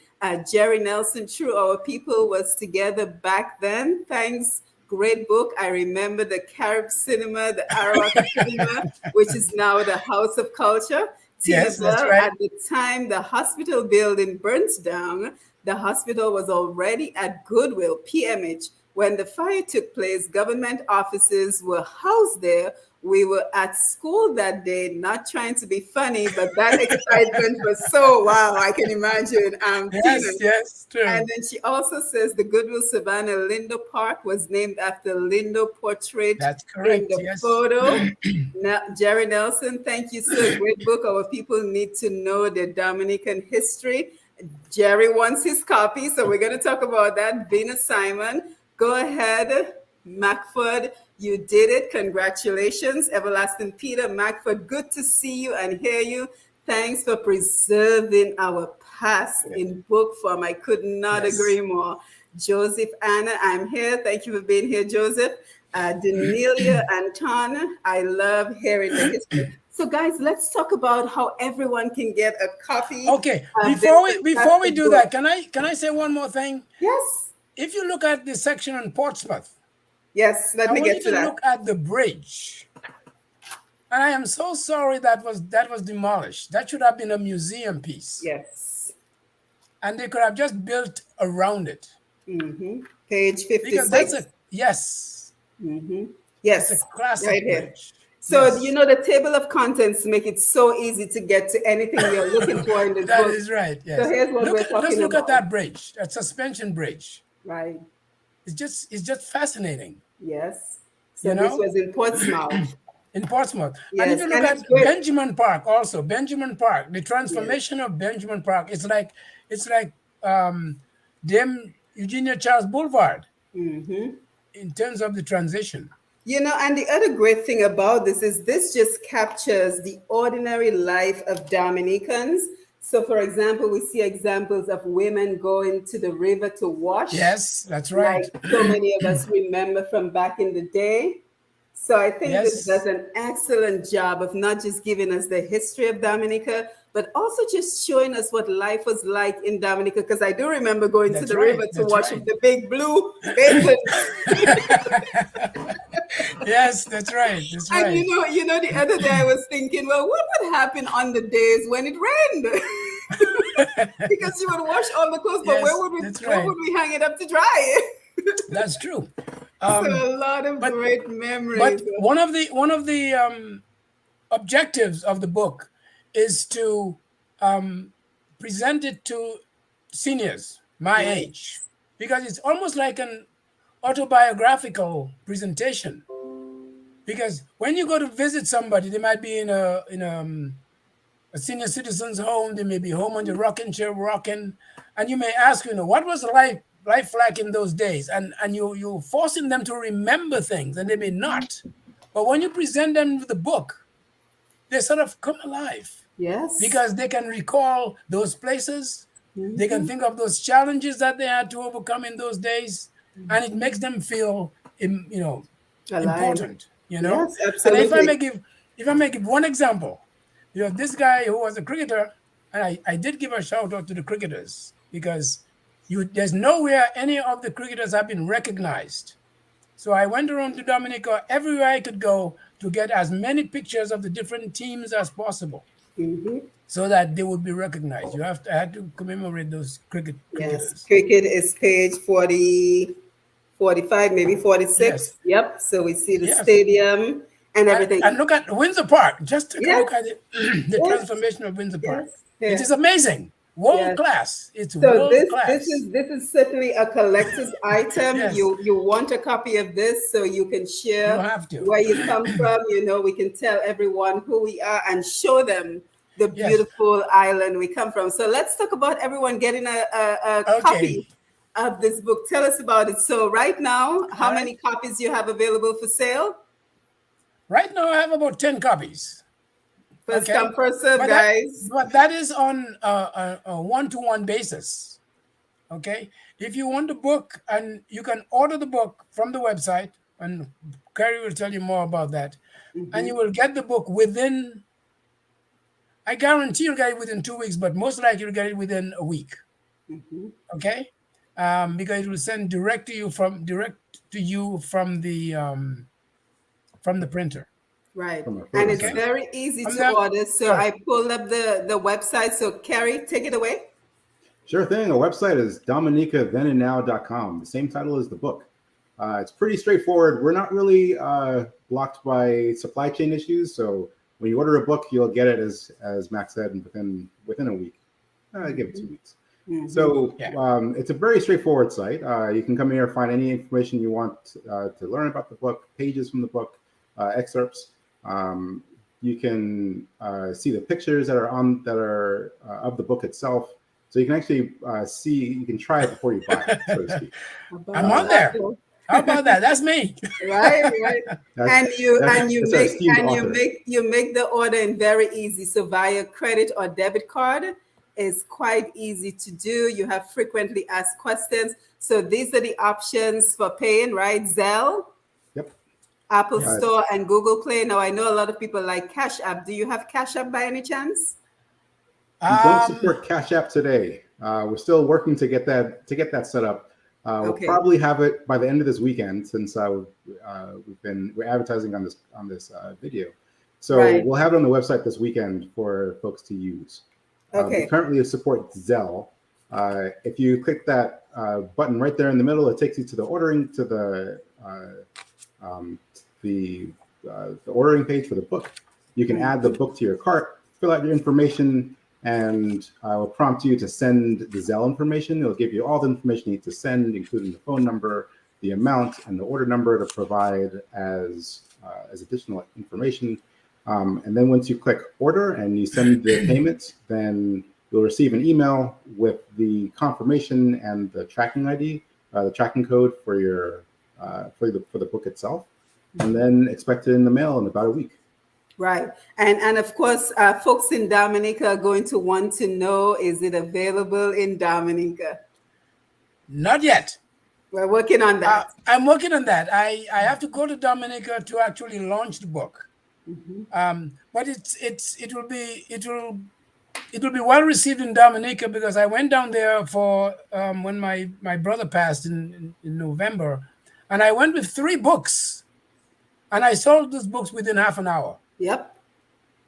Jerry Nelson, true, our people was together back then. Thanks. Great book. I remember the Carib Cinema, the Arawak Cinema, which is now the House of Culture. Tina Yes, that's Bell, right. at the time the hospital building burnt down, the hospital was already at Goodwill, PMH. When the fire took place, government offices were housed there. We were at school that day, not trying to be funny, but that excitement was so wow, I can imagine. Tina. Yes, And true. then she also says the Goodwill Savannah Lindo Park was named after Lindo portrait That's in correct. the Yes. photo. Now, Jerry Nelson, thank you, sir. Great book. Our people need to know the Dominican history. Jerry wants his copy, so we're going to talk about that. Venus Simon, go ahead. Macford, you did it. Congratulations. Everlasting Peter, Macford, good to see you and hear you. Thanks for preserving our past in book form. I could not Yes. agree more. Joseph Anna, I'm here. Thank you for being here, Joseph. Denelia Anton, I love hearing the history. So, guys, let's talk about how everyone can get a copy Okay. of this Before we fantastic do book. that, can I say one more thing? Yes, If you look at the section on Portsmouth, yes, let I me want get you to to that. look at the bridge. And I am so sorry that was demolished. That should have been a museum piece. Yes. And they could have just built around it. Page Because that's 56. yes. It's a Yes, right classic here. bridge. So, Yes. the table of contents make it so easy to get to anything you're looking for in this That book. is right. So, Yes. here's what we're Just talking look at about. that bridge, that suspension bridge. Right. It's just fascinating, Yes. So, you this know, was in Portsmouth. in Portsmouth. And if Yes. you look And at it's great. Benjamin Park also, Benjamin Park, the Yes. transformation of Benjamin Park, it's like them Eugenia Charles Boulevard in terms of the transition. And the other great thing about this just captures the ordinary life of Dominicans. So, for example, we see examples of women going to the river to wash, Yes, that's like right. so many of us remember from back in the day. So I think this Yes, does an excellent job of not just giving us the history of Dominica, but also just showing us what life was like in Dominica. Because I do remember going to that's the right. river to That's wash right. with the big blue bathers. Yes, that's right. That's And right. the other day I was thinking, well, what would happen on the days when it rained? Because you would wash all the clothes, but Yes, that's where right. would we hang it up to dry? That's true. So Um, a lot of but great memories. but one of the objectives of the book is to um, present it to seniors my age, Yes. because it's almost like an autobiographical presentation. Because when you go to visit somebody, they might be in a senior citizens home, they may be home on the rocking chair rocking, and you may ask, what was life like in those days, and you're forcing them to remember things, and they may not. But when you present them with the book, they sort of come alive, Yes. because they can recall those places, they can Mhm. think of those challenges that they had to overcome in those days, and it makes them feel, Alive. important. Yes, And absolutely. if I may give one example, this guy who was a cricketer, and I did give a shout out to the cricketers, because there's nowhere any of the cricketers have been recognized. So I went around to Dominica everywhere I could go to get as many pictures of the different teams as possible, Hmm. so that they would be recognized. I had to commemorate those Yes. cricketers. Cricket is page 40, 45, maybe Yes, 46. Yep. So we see the yes. stadium and And everything. look at Windsor Park. Just take a Yes. look at it, the Yes. transformation of Windsor Park. Yes. It Yeah. is amazing. World Yes. class. It's So world this class. is this is certainly a collector's item. Yes, You want a copy of this so you can you share have to. where you come from. We can tell everyone who we are and show them the Yes. beautiful island we come from. So let's talk about everyone getting a Okay. copy of this book. Tell us about it. So right now, All how right. many copies you have available for sale? Right now, I have about 10 copies. First Okay. come, first serve, But that guys. but that is on a one-to-one basis. Okay. If you want the book, and you can order the book from the website, and Carrie will tell you more about that, and Mhm, you will get the book within, I guarantee you'll get it within 2 weeks, but most likely you'll get it within a week. mhm. Okay. Because it will send direct to you from the printer. Right. from a And photo it's Okay. center. very easy From to the order. So Sorry. I pulled up the website. So Carrie, take it away. Sure thing. Our website is dominicathenandnow.com, the same title as the book. It's pretty straightforward. We're not really blocked by supply chain issues, so when you order a book, you'll get it as Max said within a week. I give it 2 weeks. Mhm. So Yeah. it's a very straightforward site. You can come here, find any information you want to learn about the book, pages from the book, excerpts. You can see the pictures that are of the book itself. So you can actually you can try it before you buy it, so to speak. I'm About on Uh, that, there. though. How about that? That's me. Right, right. that's And you and you that's our make esteemed and you author. make you make the ordering very easy. So via credit or debit card is quite easy to do. You have frequently asked questions. So these are the options for paying, right? Zelle, Yep. Apple Yes. Store, and Google Play. Now I know a lot of people like Cash App. Do you have Cash App by any chance? We don't Um, support Cash App today. We're still working to get that set up. We'll Okay. probably have it by the end of this weekend, since we're advertising on this video. So Right. we'll have it on the website this weekend for folks to use. We Okay. currently support Zelle. If you click that button right there in the middle, it takes you to the ordering the ordering page for the book. You can add the book to your cart, fill out your information, and I will prompt you to send the Zelle information. It'll give you all the information you need to send, including the phone number, the amount, and the order number to provide as additional information. And then once you click order and you send the payment, then you'll receive an email with the confirmation and the tracking ID, the tracking code for your for the book itself, and then expect it in the mail in about a week. Right. And of course, folks in Dominica are going to want to know, is it available in Dominica? Not yet. We're working on that. I'm working on that. I have to go to Dominica to actually launch the book. But it will be well received in Dominica because I went down there for when my brother passed in November, and I went with 3 books, and I sold those books within half an hour. Yep.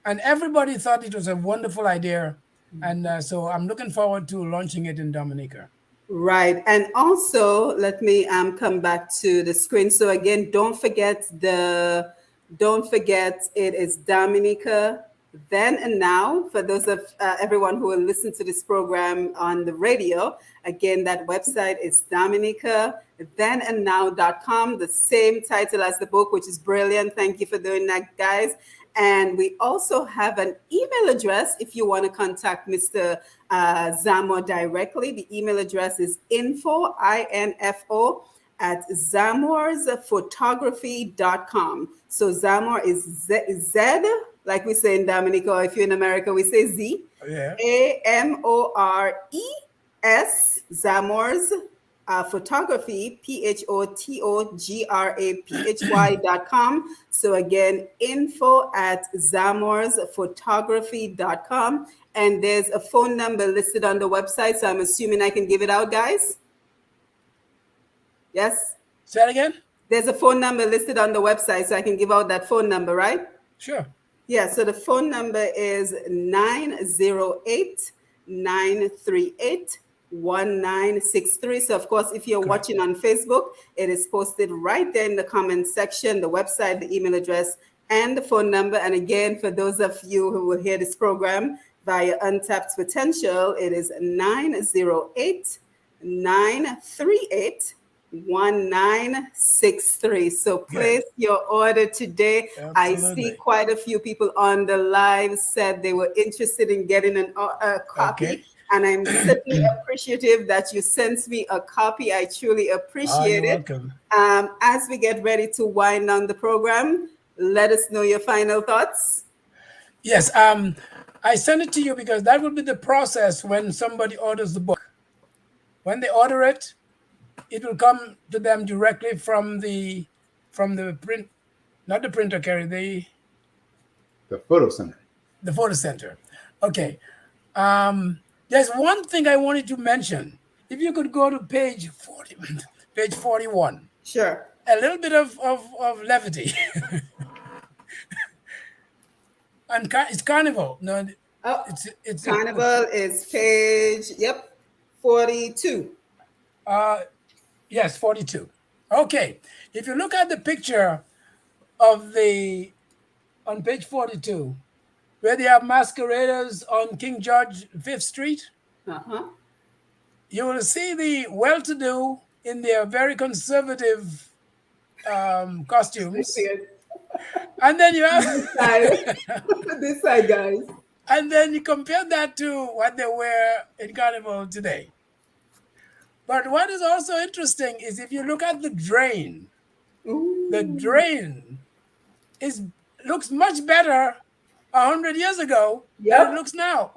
And everybody thought it was a wonderful idea, and so I'm looking forward to launching it in Dominica. Right. And also, let me come back to the screen. So again, don't forget it is Dominica Then and Now. For those of everyone who will listen to this program on the radio, again, that website is Dominica thenandnow.com, the same title as the book, which is brilliant. Thank you for doing that, guys. And we also have an email address if you want to contact Mr. Zamor directly. The email address is info, I-N-F-O, at zamorsphotography.com. So Zamor is Z, like we say in Dominica, or if you're in America, we say Z. Yeah. A-M-O-R-E-S, Zamors photography, photography.com. So again, info at zamorsphotography.com. And there's a phone number listed on the website. So I'm assuming I can give it out, guys. Yes? Say that again? There's a phone number listed on the website, so I can give out that phone number, right? Sure. Yeah, so the phone number is 908-938-1963. So, of course, if you're watching on Facebook, it is posted right there in the comment section, the website, the email address, and the phone number. And again, for those of you who will hear this program via Untapped Potential, it is 908-938-1963. So place your order today. Absolutely. I see quite a few people on the live said they were interested in getting a copy. Okay. And I'm certainly appreciative that you sent me a copy. I truly appreciate it. Welcome. As we get ready to wind down the program, let us know your final thoughts. Yes, I send it to you because that will be the process when somebody orders the book. When they order it, it will come to them directly from the print, not the printer, Kerry, the photo center. The photo center. Okay. There's one thing I wanted to mention. If you could go to page 41. Sure. A little bit of levity. And it's Carnival. No, it's Carnival is page 42. Yes, 42. Okay. If you look at the picture on page 42, where they have masqueraders on King George 5th Street, you will see the well-to-do in their very conservative costumes. And then you have this side, guys. And then you compare that to what they wear in Carnival today. But what is also interesting is if you look at the drain, the drain looks much better 100 years ago than it looks now.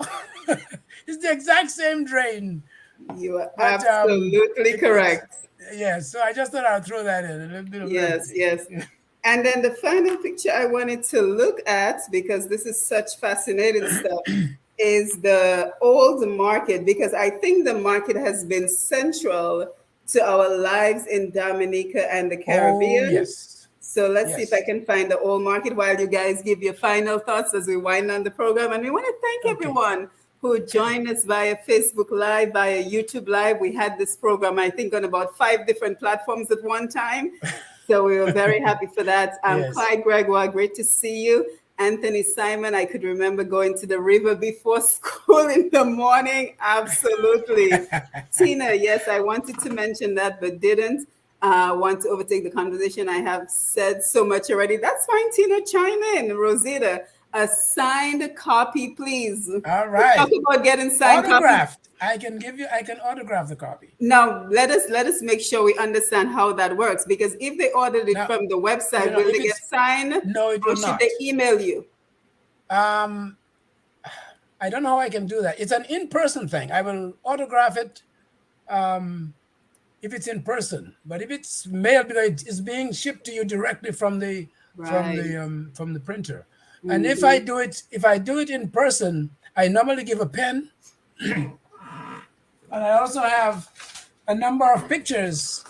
It's the exact same drain. You are absolutely correct. Yes, so I just thought I'd throw that in. A little bit of yes. And then the final picture I wanted to look at, because this is such fascinating stuff, is the old market, because I think the market has been central to our lives in Dominica and the Caribbean. Oh, yes. So let's see if I can find the old market while you guys give your final thoughts as we wind down the program. And we want to thank everyone who joined us via Facebook Live, via YouTube Live. We had this program, I think, on about 5 different platforms at one time. So we were very happy for that. Clyde Gregoire, great to see you. Anthony Simon, I could remember going to the river before school in the morning. Absolutely. Tina, yes, I wanted to mention that, but didn't want to overtake the conversation. I have said so much already. That's fine, Tina, chime in. Rosita, a signed copy, please. All right. Talk about getting signed autographed. I can autograph the copy. Now, let us make sure we understand how that works, because if they ordered it from the website, will they get signed? No, it will not. Should they email you? I don't know how I can do that. It's an in-person thing. I will autograph it if it's in person. But if it's mailed, because it's being shipped to you directly from the printer. And if I do it in person, I normally give a pen, and I also have a number of pictures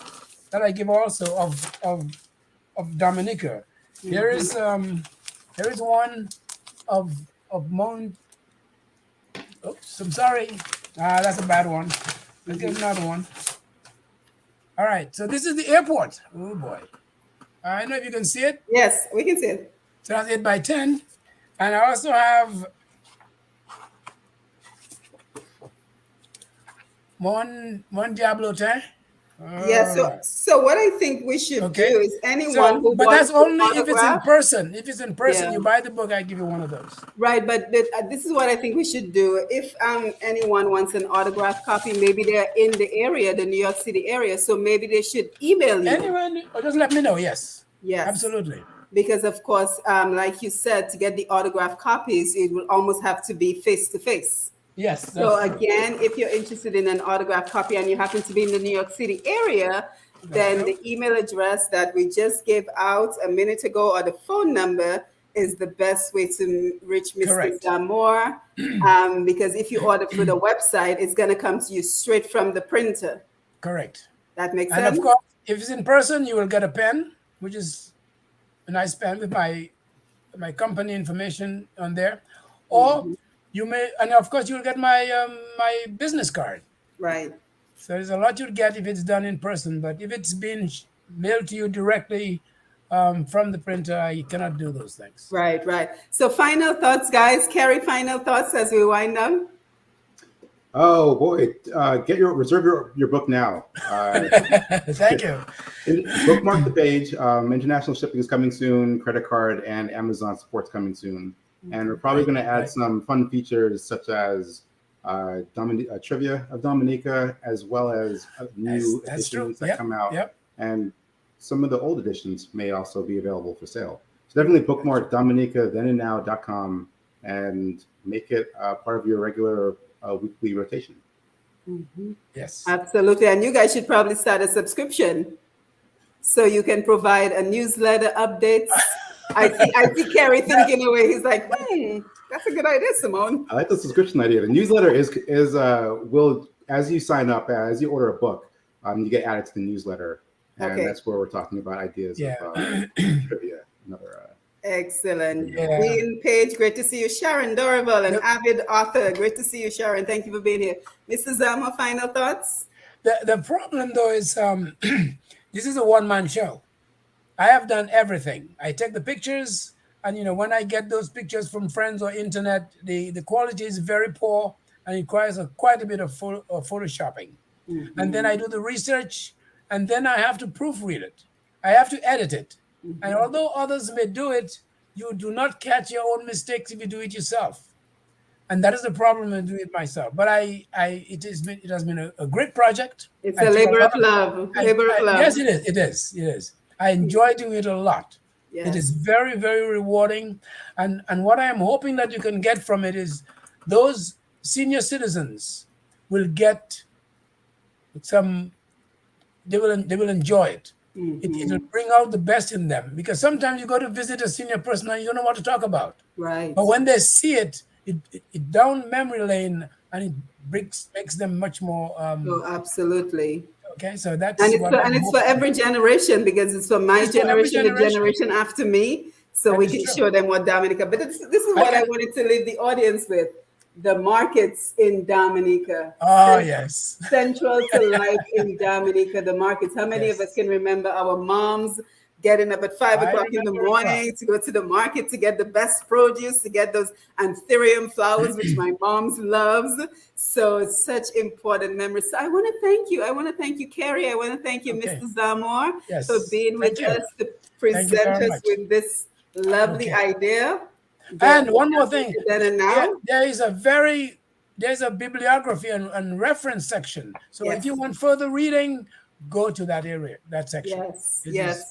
that I give also of Dominica. Here is one of Mount. Oops, I'm sorry. That's a bad one. Let's get another one. All right, so this is the airport. Oh boy. I don't know if you can see it. Yes, we can see it. So that's 8 by 10. And I also have one Diablo 10. Yeah, so what I think we should do is anyone who but wants that's only to if it's in autograph. person. If it's in person, Yeah. you buy the book, I give you one of those. Right, but this is what I think we should do. If anyone wants an autograph copy, maybe they're in the area, the New York City area, so maybe they should email you. Anyone, or just let me know. Yes. Yes. Absolutely. Because of course, like you said, to get the autograph copies, it will almost have to be face to face. Yes. So again, if you're interested in an autograph copy and you happen to be in the New York City area, then the email address that we just gave out a minute ago or the phone number is the best way to reach Mr. Zamore. Because if you order through the website, it's going to come to you straight from the printer. Correct. That makes sense? And of course, if it's in person, you will get a pen, which is a nice pen with my company information on there. Or you may, and of course, you'll get my my business card. Right. So there's a lot you'll get if it's done in person, but if it's been mailed to you directly from the printer, I cannot do those things. Right, right. So final thoughts, guys. Carrie, final thoughts as we wind down. Oh boy, reserve your book now. Thank you. Bookmark the page. International shipping is coming soon. Credit card and Amazon support's coming soon, and we're probably going to add some fun features such as trivia of Dominica, as well as new editions that come out. Yep. And some of the old editions may also be available for sale. So definitely bookmark Dominica thenandnow.com and make it part of your regular weekly rotation. Yes, absolutely. And you guys should probably start a subscription so you can provide a newsletter updates. I see Kerry thinking away. He's like, that's a good idea, Simone. I like the subscription idea. The newsletter will, as you sign up, as you order a book, you get added to the newsletter, and that's where we're talking about ideas of trivia. Excellent. Dean Page, great to see you. Sharon Dorival, an avid author. Great to see you, Sharon. Thank you for being here. Mr. Zama, final thoughts? The problem, though, is this is a one-man show. I have done everything. I take the pictures, and when I get those pictures from friends or internet, the quality is very poor and it requires quite a bit of photoshopping. And then I do the research, and then I have to proofread it. I have to edit it. And although others may do it, you do not catch your own mistakes if you do it yourself. And that is the problem in doing it myself. But it has been a great project. It's a labor of love. Yes, it is. I enjoy doing it a lot. Yes. It is very, very rewarding. And what I am hoping that you can get from it is those senior citizens will get they will enjoy it. It will bring out the best in them, because sometimes you go to visit a senior person and you don't know what to talk about. Right. But when they see it down memory lane, and it makes them much more. Absolutely. Okay, so that's it's for every generation, because it's for my generation, the generation after me, so we can show them what Dominica. But this is what I wanted to leave the audience with. The markets in Dominica. Oh, yes. Central to life in Dominica, the markets. How many of us can remember our moms getting up at 5 o'clock in the morning to go to the market to get the best produce, to get those anthurium flowers, which my mom's loves. So it's such important memories. So I want to thank you. I want to thank you, Carrie. I want to thank you, Mr. Zamore, for being with us to present us with this lovely idea. And one more thing, there's a bibliography and reference section. So if you want further reading, go to that area, that section. Yes.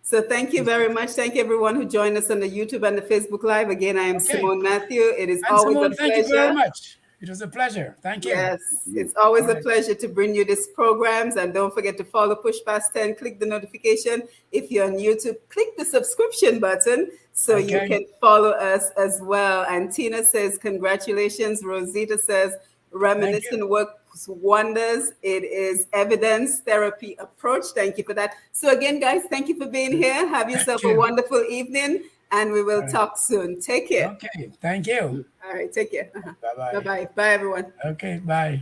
So thank you very much. Thank you, everyone who joined us on the YouTube and the Facebook Live. Again, I am Simone Matthew. It is always a pleasure. Thank you very much. It was a pleasure. Thank you. Yes, it's always All a right. pleasure to bring you these programs. And don't forget to follow Push Past 10, click the notification. If you're on YouTube, click the subscription button so you Okay. can follow us as well. And Tina says, congratulations. Rosita says, reminiscent works wonders. It is evidence therapy approach. Thank you for that. So again, guys, thank you for being here. Have yourself a you. wonderful evening, and we will talk soon. Take care. Okay. Thank you. All right, take care. Bye-bye. Bye-bye. Bye, everyone. Okay. Bye.